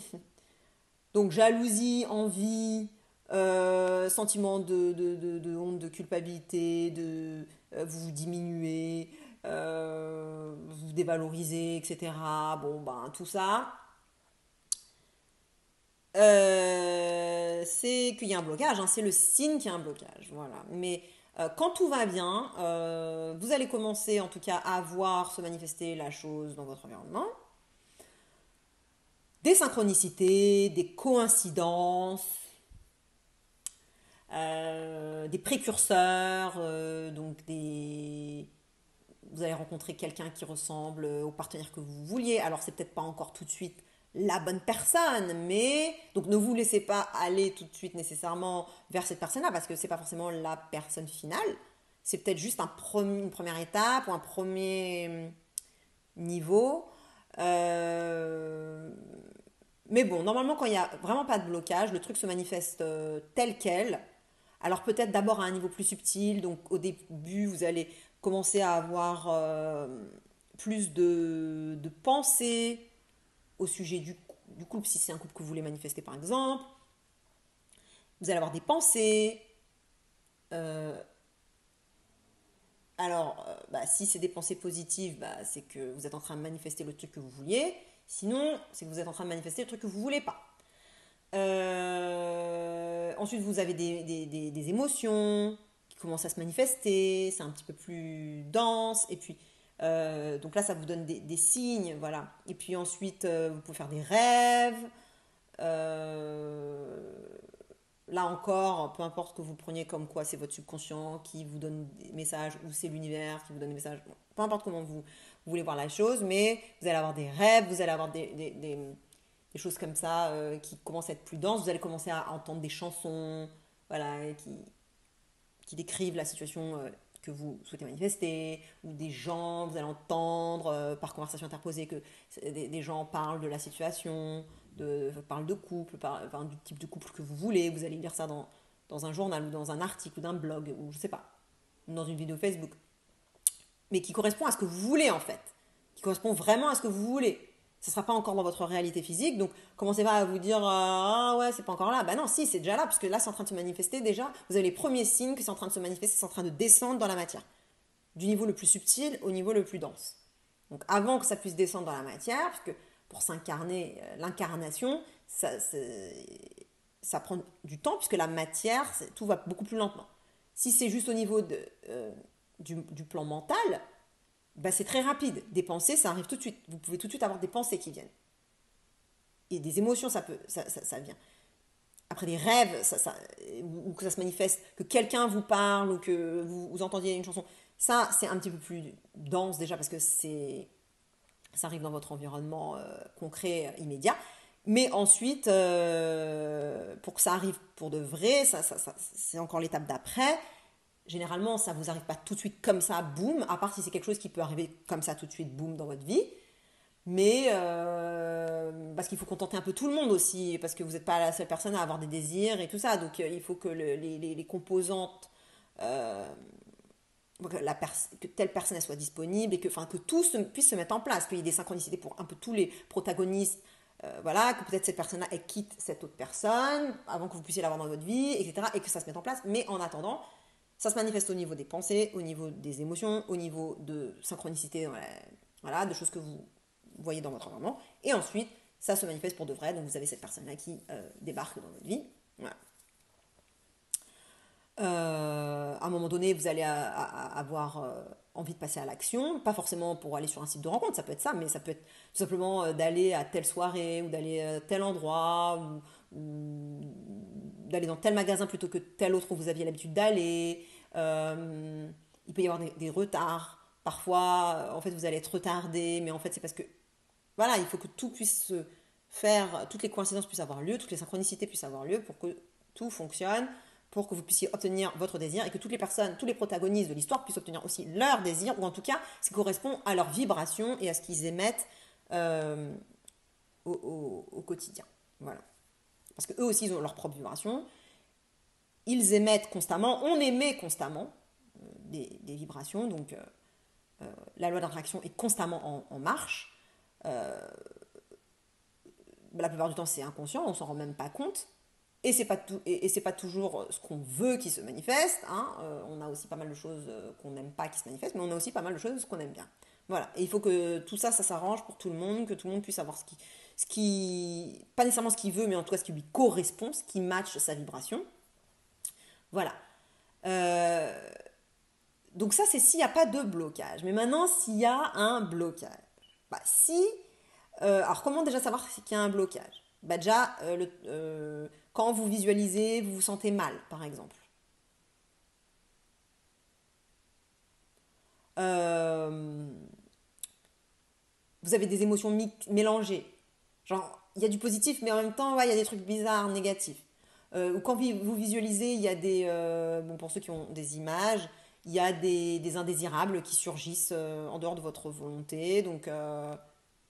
Donc jalousie, envie, sentiment de honte, de culpabilité, de vous diminuer, vous dévaloriser, etc. Bon, ben tout ça, c'est qu'il y a un blocage, hein, c'est le signe qu'il y a un blocage. Voilà. Mais quand tout va bien, vous allez commencer en tout cas à voir se manifester la chose dans votre environnement. Des synchronicités, des coïncidences, des précurseurs, vous allez rencontrer quelqu'un qui ressemble au partenaire que vous vouliez. Alors c'est peut-être pas encore tout de suite la bonne personne, mais donc ne vous laissez pas aller tout de suite nécessairement vers cette personne-là parce que c'est pas forcément la personne finale. C'est peut-être juste une première étape ou un premier niveau. Euh, mais bon, normalement, quand il n'y a vraiment pas de blocage, le truc se manifeste tel quel. Alors peut-être d'abord à un niveau plus subtil, donc au début, vous allez commencer à avoir plus de pensées au sujet du couple, si c'est un couple que vous voulez manifester par exemple. Vous allez avoir des pensées. euh, bah, si c'est des pensées positives, bah, c'est que vous êtes en train de manifester le truc que vous vouliez. Sinon, c'est que vous êtes en train de manifester le truc que vous voulez pas. Ensuite, vous avez des émotions qui commence à se manifester, c'est un petit peu plus dense, et puis donc là ça vous donne des signes, voilà. Et puis ensuite vous pouvez faire des rêves. Euh, Là encore, peu importe que vous preniez comme quoi c'est votre subconscient qui vous donne des messages ou c'est l'univers qui vous donne des messages, bon, peu importe comment vous voulez voir la chose, mais vous allez avoir des rêves, vous allez avoir des choses comme ça qui commencent à être plus denses, vous allez commencer à entendre des chansons, voilà, qui décrivent la situation que vous souhaitez manifester, ou des gens, vous allez entendre par conversation interposée que des gens parlent de la situation, parlent de couple, enfin, du type de couple que vous voulez, vous allez lire ça dans un journal ou dans un article ou d'un blog, ou je sais pas, ou dans une vidéo Facebook, mais qui correspond à ce que vous voulez en fait, qui correspond vraiment à ce que vous voulez. Ça ne sera pas encore dans votre réalité physique, donc commencez pas à vous dire ah ouais c'est pas encore là. Bah non si c'est déjà là, puisque là c'est en train de se manifester déjà. Vous avez les premiers signes que c'est en train de se manifester, c'est en train de descendre dans la matière, du niveau le plus subtil au niveau le plus dense. Donc avant que ça puisse descendre dans la matière, parce que pour s'incarner, l'incarnation, ça prend du temps puisque la matière, tout va beaucoup plus lentement. Si c'est juste au niveau du plan mental, bah c'est très rapide. Des pensées, ça arrive tout de suite. Vous pouvez tout de suite avoir des pensées qui viennent. Et des émotions, ça vient. Après des rêves, ou que ça se manifeste, que quelqu'un vous parle ou que vous entendiez une chanson, ça c'est un petit peu plus dense déjà parce que ça arrive dans votre environnement concret, immédiat. Mais ensuite, pour que ça arrive pour de vrai, c'est encore l'étape d'après. Généralement, ça ne vous arrive pas tout de suite comme ça, boum, à part si c'est quelque chose qui peut arriver comme ça tout de suite, boum, dans votre vie. Mais parce qu'il faut contenter un peu tout le monde aussi, parce que vous n'êtes pas la seule personne à avoir des désirs et tout ça. Donc il faut que les composantes, euh, que telle personne elle soit disponible et que tout puisse se mettre en place, qu'il y ait des synchronicités pour un peu tous les protagonistes. Voilà, que peut-être cette personne-là elle quitte cette autre personne avant que vous puissiez l'avoir dans votre vie, etc. Et que ça se mette en place. Mais en attendant, ça se manifeste au niveau des pensées, au niveau des émotions, au niveau de synchronicité, voilà, de choses que vous voyez dans votre environnement. Et ensuite, ça se manifeste pour de vrai. Donc vous avez cette personne-là qui débarque dans votre vie. Voilà. À un moment donné, vous allez avoir envie de passer à l'action, pas forcément pour aller sur un site de rencontre, ça peut être ça, mais ça peut être tout simplement d'aller à telle soirée ou d'aller à tel endroit ou d'aller dans tel magasin plutôt que tel autre où vous aviez l'habitude d'aller. Il peut y avoir des retards. Parfois, en fait, vous allez être retardé, mais en fait, c'est parce que voilà, il faut que tout puisse se faire, toutes les coïncidences puissent avoir lieu, toutes les synchronicités puissent avoir lieu pour que tout fonctionne, pour que vous puissiez obtenir votre désir et que toutes les personnes, tous les protagonistes de l'histoire puissent obtenir aussi leur désir, ou en tout cas ce qui correspond à leur vibration et à ce qu'ils émettent euh, au quotidien. Voilà. Parce qu'eux aussi, ils ont leur propre vibration. Ils émettent constamment, on émet constamment des vibrations, donc la loi d'attraction est constamment en marche. La plupart du temps, c'est inconscient, on s'en rend même pas compte. Et c'est pas toujours ce qu'on veut qui se manifeste. Hein. On a aussi pas mal de choses qu'on n'aime pas qui se manifestent, mais on a aussi pas mal de choses qu'on aime bien. Voilà. Et il faut que tout ça, ça s'arrange pour tout le monde, que tout le monde puisse avoir pas nécessairement ce qu'il veut, mais en tout cas ce qui lui correspond, ce qui matche sa vibration. Voilà. Euh, donc ça, c'est s'il n'y a pas de blocage. Mais maintenant, s'il y a un blocage. Bah, alors comment déjà savoir qu'il y a un blocage? Bah déjà, quand vous visualisez, vous vous sentez mal, par exemple. Euh, Vous avez des émotions mélangées. Genre, il y a du positif, mais en même temps, ouais, il y a des trucs bizarres, négatifs. Ou quand vous visualisez, il y a bon, pour ceux qui ont des images, il y a des indésirables qui surgissent en dehors de votre volonté. Donc,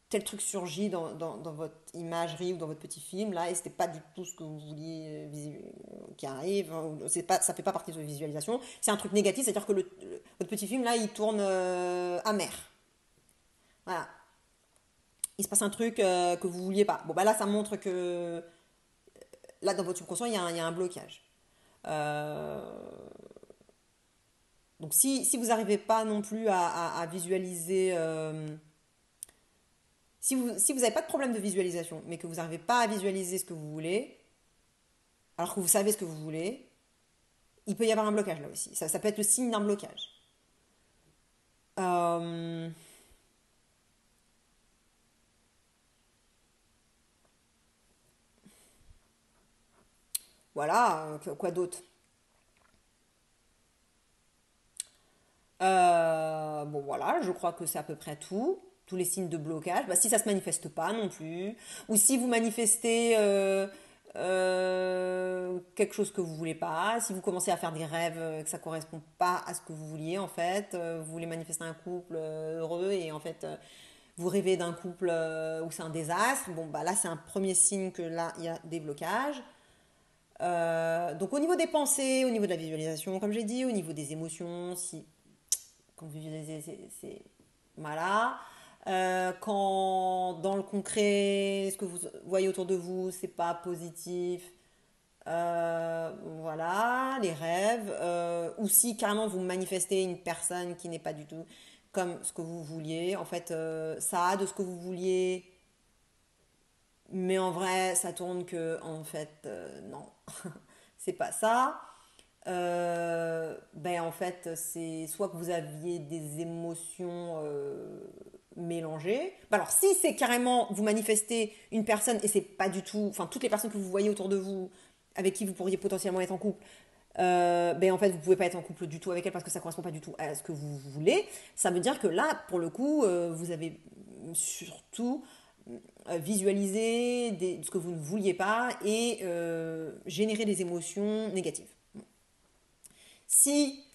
tel truc surgit dans votre imagerie ou dans votre petit film, là, et c'était pas du tout ce que vous vouliez qui arrive. Hein, ça fait pas partie de votre visualisation. C'est un truc négatif, c'est-à-dire que votre petit film, là, il tourne amer. Voilà. Il se passe un truc que vous vouliez pas. Bon, bah là, ça montre que là, dans votre subconscient, il y a un blocage. Euh, donc, si vous n'arrivez pas non plus à visualiser, si vous n'avez pas de problème de visualisation, mais que vous n'arrivez pas à visualiser ce que vous voulez, alors que vous savez ce que vous voulez, il peut y avoir un blocage là aussi. Ça peut être le signe d'un blocage. Euh, voilà, quoi d'autre? Bon voilà, je crois que c'est à peu près tout. Tous les signes de blocage. Bah, si ça se manifeste pas non plus. Ou si vous manifestez quelque chose que vous voulez pas, si vous commencez à faire des rêves que ça correspond pas à ce que vous vouliez en fait, vous voulez manifester un couple heureux et en fait vous rêvez d'un couple où c'est un désastre, bon bah là c'est un premier signe que là il y a des blocages. Donc au niveau des pensées, au niveau de la visualisation, comme j'ai dit, au niveau des émotions, si quand vous visualisez, voilà. Quand dans le concret, ce que vous voyez autour de vous, c'est pas positif, voilà, les rêves. Ou si carrément vous manifestez une personne qui n'est pas du tout comme ce que vous vouliez, en fait, ça a de ce que vous vouliez, mais en vrai, ça tourne que, en fait, non, c'est pas ça. Ben en fait, c'est soit que vous aviez des émotions mélangées. Ben alors, si c'est carrément vous manifestez une personne et c'est pas du tout, enfin, toutes les personnes que vous voyez autour de vous, avec qui vous pourriez potentiellement être en couple, ben en fait, vous pouvez pas être en couple du tout avec elle parce que ça correspond pas du tout à ce que vous voulez. Ça veut dire que là, pour le coup, vous avez surtout visualisé ce que vous ne vouliez pas et générer des émotions négatives. Si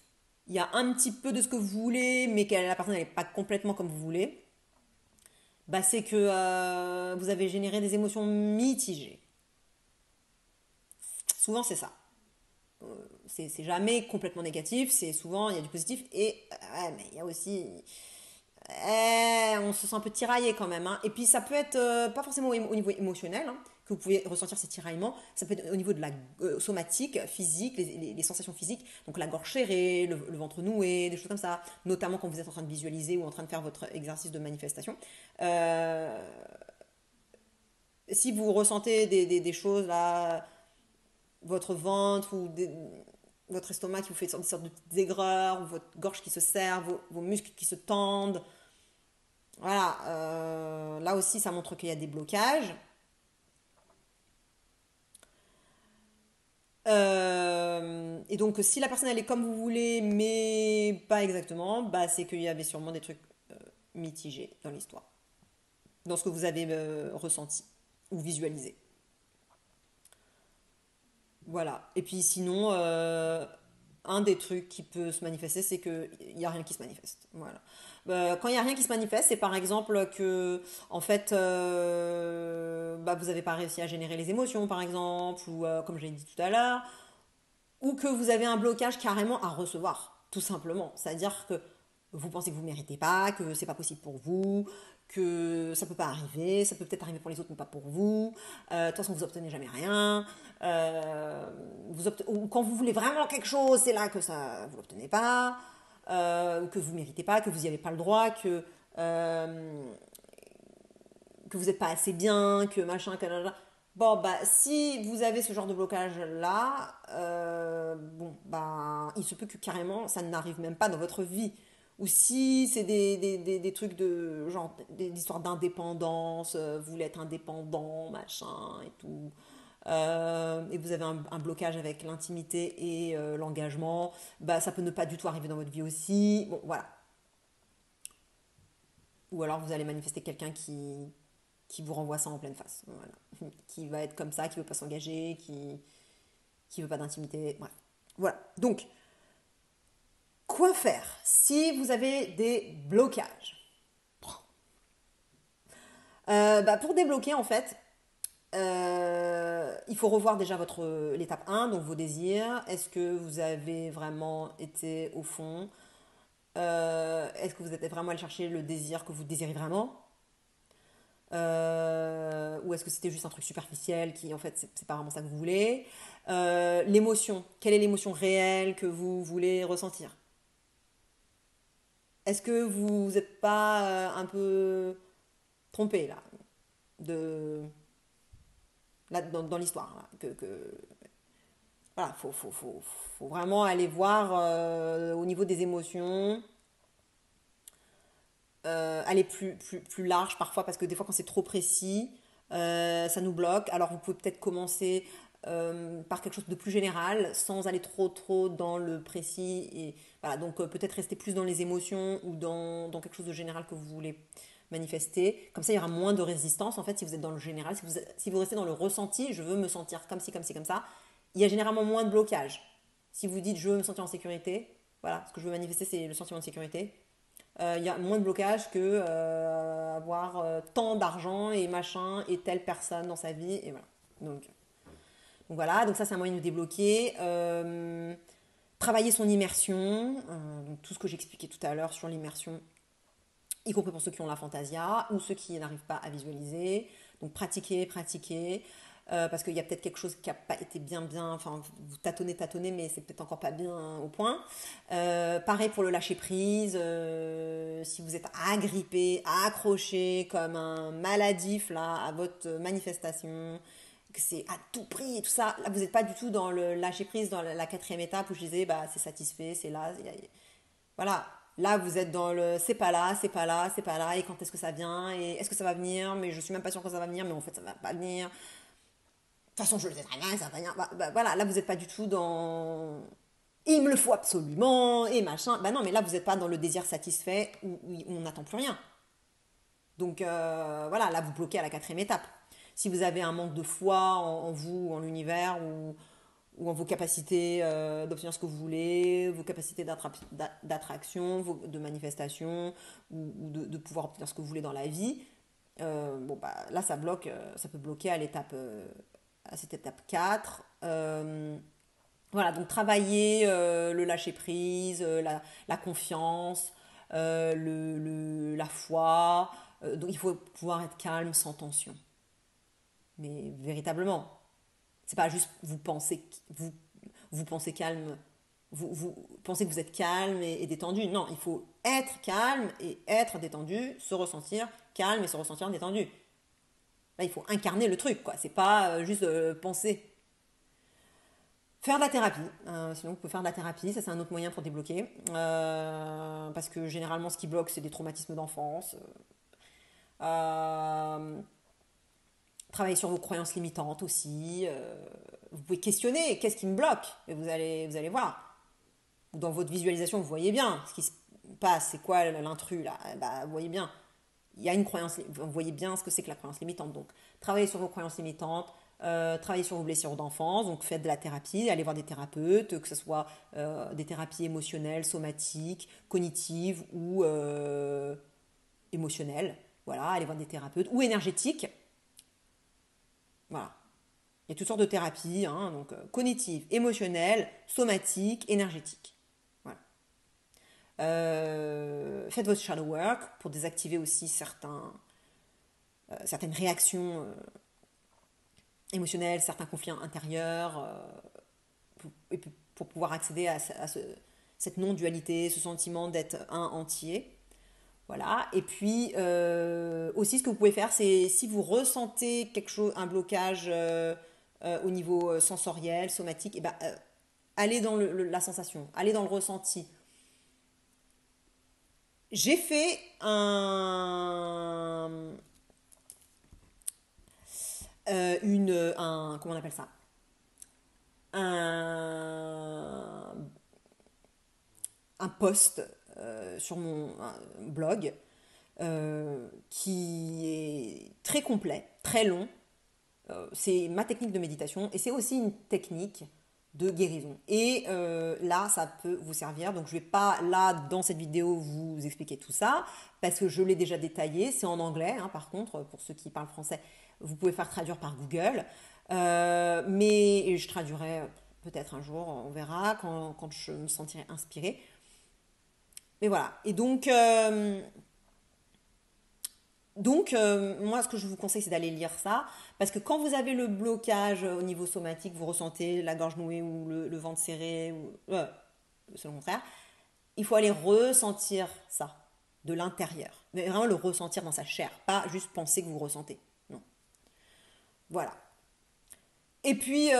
il y a un petit peu de ce que vous voulez, mais que la personne n'est pas complètement comme vous voulez, bah c'est que vous avez généré des émotions mitigées. Souvent, c'est ça. C'est jamais complètement négatif, c'est souvent il y a du positif et ouais, mais il y a aussi on se sent un peu tiraillé quand même, hein. Et puis ça peut être pas forcément au niveau émotionnel, hein, que vous pouvez ressentir ces tiraillements. Ça peut être au niveau de la somatique, physique, les sensations physiques. Donc la gorge serrée, le ventre noué, des choses comme ça. Notamment quand vous êtes en train de visualiser ou en train de faire votre exercice de manifestation. Euh, Si vous ressentez des choses là, votre ventre ou votre estomac qui vous fait des sortes de petites aigreurs, ou votre gorge qui se serre, vos muscles qui se tendent, voilà, là aussi ça montre qu'il y a des blocages. Et donc si la personne elle est comme vous voulez mais pas exactement, bah c'est qu'il y avait sûrement des trucs mitigés dans l'histoire, dans ce que vous avez ressenti ou visualisé. Voilà. Et puis sinon, un des trucs qui peut se manifester, c'est qu'il n'y a rien qui se manifeste. Voilà. Quand il n'y a rien qui se manifeste, c'est par exemple que, en fait, bah, vous n'avez pas réussi à générer les émotions, par exemple, ou comme j'ai dit tout à l'heure, ou que vous avez un blocage carrément à recevoir, tout simplement. C'est-à-dire que vous pensez que vous ne méritez pas, que c'est pas possible pour vous, que ça peut pas arriver, ça peut peut-être arriver pour les autres mais pas pour vous. De toute façon, vous obtenez jamais rien. Ou quand vous voulez vraiment quelque chose, c'est là que ça vous l'obtenez pas, ou que vous méritez pas, que vous n'y avez pas le droit, euh, que vous n'êtes pas assez bien, que machin, que nanana. Bon, bah, si vous avez ce genre de blocage-là, bon, bah, il se peut que carrément, ça n'arrive même pas dans votre vie. Ou si c'est des trucs de, genre, des histoires d'indépendance, vous voulez être indépendant, machin, et tout. Et vous avez un blocage avec l'intimité et l'engagement, bah, ça peut ne pas du tout arriver dans votre vie aussi. Bon, voilà. Ou alors vous allez manifester quelqu'un qui vous renvoie ça en pleine face. Voilà. Qui va être comme ça, qui veut pas s'engager, qui veut pas d'intimité. Bref. Voilà. Donc, quoi faire si vous avez des blocages? Bah, pour débloquer, en fait, il faut revoir déjà l'étape 1, donc vos désirs. Est-ce que vous avez vraiment été au fond? Est-ce que vous êtes vraiment allé chercher le désir que vous désirez vraiment? Ou est-ce que c'était juste un truc superficiel qui en fait c'est pas vraiment ça que vous voulez? L'émotion, quelle est l'émotion réelle que vous voulez ressentir? Est-ce que vous n'êtes pas un peu trompé là, de, là dans l'histoire là, Voilà, faut vraiment aller voir au niveau des émotions, aller plus large parfois, parce que des fois quand c'est trop précis, ça nous bloque. Alors vous pouvez peut-être commencer par quelque chose de plus général, sans aller trop dans le précis. Et voilà, donc peut-être rester plus dans les émotions ou dans quelque chose de général que vous voulez manifester. Comme ça, il y aura moins de résistance en fait si vous êtes dans le général. Si vous restez dans le ressenti, je veux me sentir comme ci, comme ci, comme ça, il y a généralement moins de blocage. Si vous dites je veux me sentir en sécurité, voilà, ce que je veux manifester c'est le sentiment de sécurité. Il y a moins de blocage que avoir tant d'argent et machin et telle personne dans sa vie. Et voilà. Donc voilà, donc ça c'est un moyen de débloquer. Travailler son immersion, donc tout ce que j'expliquais tout à l'heure sur l'immersion, y compris pour ceux qui ont la fantasia ou ceux qui n'arrivent pas à visualiser. Donc pratiquer, parce qu'il y a peut-être quelque chose qui n'a pas été bien, enfin vous tâtonnez, mais c'est peut-être encore pas bien au point. Pareil pour le lâcher prise, si vous êtes agrippé, accroché comme un maladif là à votre manifestation, que c'est à tout prix et tout ça, là vous n'êtes pas du tout dans le lâcher prise, dans la quatrième étape où je disais bah c'est satisfait, c'est là, voilà. Là, vous êtes dans le c'est pas là, c'est pas là, c'est pas là, et quand est-ce que ça vient, et est-ce que ça va venir, mais je suis même pas sûre que ça va venir, mais en fait ça va pas venir. De toute façon, je le sais très bien, ça va venir. Voilà, là vous n'êtes pas du tout dans il me le faut absolument, et machin. Bah non, mais là vous n'êtes pas dans le désir satisfait où on n'attend plus rien. Donc voilà, là vous bloquez à la quatrième étape. Si vous avez un manque de foi en vous, en l'univers, ou en vos capacités d'obtenir ce que vous voulez, vos capacités d'attraction, de manifestation, ou de pouvoir obtenir ce que vous voulez dans la vie. Bon, bah, là, ça bloque, ça peut bloquer à cette étape 4. Voilà, donc travailler le lâcher prise, la confiance, la foi. Donc il faut pouvoir être calme sans tension. Mais véritablement, c'est pas juste vous pensez calme, vous pensez que vous êtes calme et détendu. Non, il faut être calme et être détendu, se ressentir calme et se ressentir détendu. Là, il faut incarner le truc, quoi. C'est pas juste penser. Faire de la thérapie, sinon vous pouvez faire de la thérapie, ça c'est un autre moyen pour débloquer. Parce que généralement ce qui bloque c'est des traumatismes d'enfance. Euh, Travailler sur vos croyances limitantes aussi. Vous pouvez questionner qu'est-ce qui me bloque et vous allez voir. Dans votre visualisation, vous voyez bien ce qui se passe, c'est quoi l'intrus là. Bah, vous voyez bien, il y a une croyance, vous voyez bien ce que c'est que la croyance limitante. Donc, travaillez sur vos croyances limitantes, travaillez sur vos blessures d'enfance, donc faites de la thérapie, allez voir des thérapeutes, que ce soit des thérapies émotionnelles, somatiques, cognitives ou émotionnelles. Voilà, allez voir des thérapeutes ou énergétiques. Voilà. Il y a toutes sortes de thérapies, hein, donc cognitives, émotionnelles, somatiques, énergétiques. Voilà. Faites votre shadow work pour désactiver aussi certaines réactions émotionnelles, certains conflits intérieurs, et pour pouvoir accéder à cette non-dualité, ce sentiment d'être un entier. Voilà. Et puis aussi, ce que vous pouvez faire, c'est si vous ressentez quelque chose, un blocage au niveau sensoriel, somatique, et ben, allez dans la sensation, allez dans le ressenti. J'ai fait comment on appelle ça? Un, un post sur mon blog qui est très complet, très long. C'est ma technique de méditation et c'est aussi une technique de guérison. Et là, ça peut vous servir. Donc, je ne vais pas, là, dans cette vidéo, vous expliquer tout ça, parce que je l'ai déjà détaillé. C'est en anglais, hein, par contre, pour ceux qui parlent français, vous pouvez faire traduire par Google. Mais je traduirai peut-être un jour, on verra, quand je me sentirai inspirée. Mais voilà. Et donc, moi, ce que je vous conseille, c'est d'aller lire ça. Parce que quand vous avez le blocage au niveau somatique, vous ressentez la gorge nouée ou le ventre serré, ou c'est le contraire, il faut aller ressentir ça de l'intérieur. Mais vraiment le ressentir dans sa chair. Pas juste penser que vous ressentez. Non. Voilà. Et puis,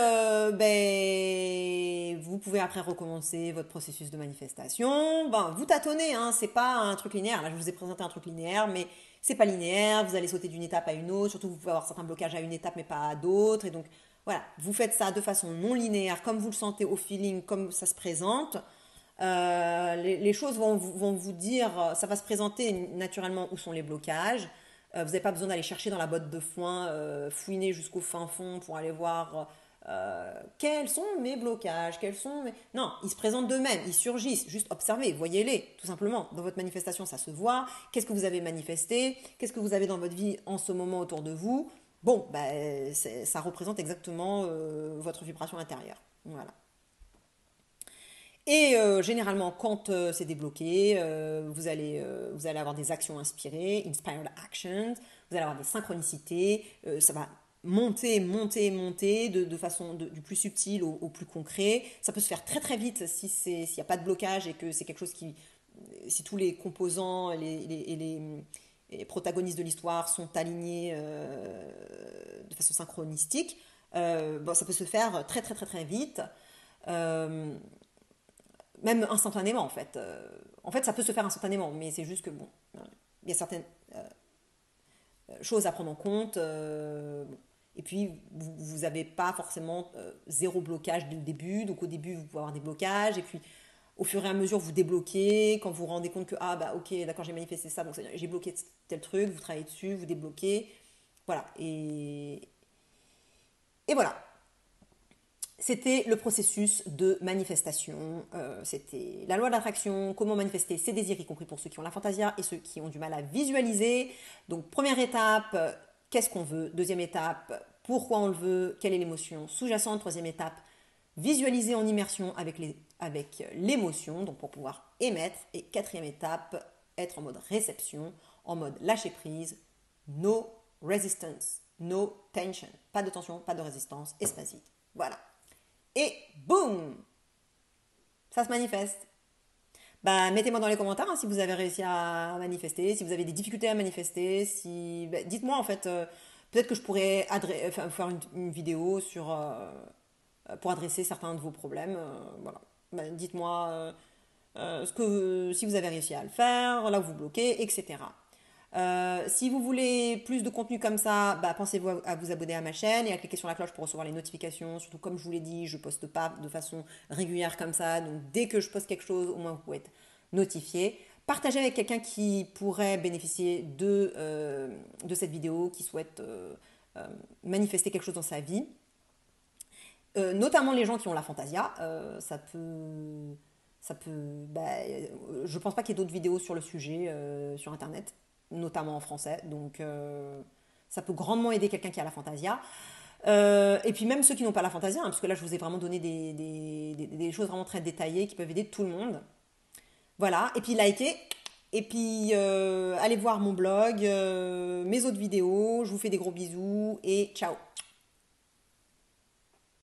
vous pouvez après recommencer votre processus de manifestation. Ben, vous tâtonnez, hein, c'est pas un truc linéaire. Là, je vous ai présenté un truc linéaire, mais c'est pas linéaire. Vous allez sauter d'une étape à une autre. Surtout, vous pouvez avoir certains blocages à une étape, mais pas à d'autres. Et donc, voilà, vous faites ça de façon non linéaire, comme vous le sentez au feeling, comme ça se présente. Les choses vont vous dire, ça va se présenter naturellement où sont les blocages. Vous n'avez pas besoin d'aller chercher dans la botte de foin, fouiner jusqu'au fin fond pour aller voir quels sont mes blocages, quels sont mes... Non, ils se présentent d'eux-mêmes, ils surgissent. Juste observez, voyez-les, tout simplement. Dans votre manifestation, ça se voit. Qu'est-ce que vous avez manifesté? Qu'est-ce que vous avez dans votre vie en ce moment autour de vous? Bon, ça représente exactement votre vibration intérieure. Voilà. Et généralement, quand c'est débloqué, vous allez avoir des actions inspirées, inspired actions, vous allez avoir des synchronicités, ça va monter, monter, monter de façon du plus subtil au plus concret. Ça peut se faire très très vite si s'il n'y a pas de blocage et que c'est quelque chose qui, si tous les composants et les protagonistes de l'histoire sont alignés de façon synchronistique. Bon, ça peut se faire très très très très vite. Euh, Même instantanément en fait, ça peut se faire instantanément, mais c'est juste que bon, il y a certaines choses à prendre en compte. Bon. Et puis, vous n'avez pas forcément zéro blocage dès le début. Donc, au début, vous pouvez avoir des blocages. Et puis, au fur et à mesure, vous débloquez. Quand vous vous rendez compte que, ah, bah, ok, d'accord, j'ai manifesté ça, donc j'ai bloqué tel truc, vous travaillez dessus, vous débloquez. Voilà. Et voilà. C'était le processus de manifestation. C'était la loi de l'attraction, comment manifester ses désirs, y compris pour ceux qui ont la fantasia et ceux qui ont du mal à visualiser. Donc, première étape, qu'est-ce qu'on veut? Deuxième étape, pourquoi on le veut? Quelle est l'émotion sous-jacente? Troisième étape, visualiser en immersion avec l'émotion, donc pour pouvoir émettre. Et quatrième étape, être en mode réception, en mode lâcher prise, no resistance, no tension. Pas de tension, pas de résistance, espace vide. Voilà. Et boum, ça se manifeste. Bah, mettez-moi dans les commentaires hein, si vous avez réussi à manifester, si vous avez des difficultés à manifester, si... bah, dites-moi en fait, peut-être que je pourrais faire une vidéo pour adresser certains de vos problèmes. Voilà. Bah, dites-moi si vous avez réussi à le faire, là où vous bloquez, etc. Si vous voulez plus de contenu comme ça, bah, pensez-vous à vous abonner à ma chaîne et à cliquer sur la cloche pour recevoir les notifications. Surtout comme je vous l'ai dit, je poste pas de façon régulière comme ça. Donc dès que je poste quelque chose, au moins vous pouvez être notifié. Partagez avec quelqu'un qui pourrait bénéficier de cette vidéo, qui souhaite manifester quelque chose dans sa vie. Notamment les gens qui ont la fantasia. Je pense pas qu'il y ait d'autres vidéos sur le sujet sur internet, notamment en français. Donc ça peut grandement aider quelqu'un qui a la fantasia. Et puis même ceux qui n'ont pas la fantasia, hein, parce que là je vous ai vraiment donné des choses vraiment très détaillées qui peuvent aider tout le monde. Voilà, et puis likez, et puis allez voir mon blog, mes autres vidéos, je vous fais des gros bisous et ciao.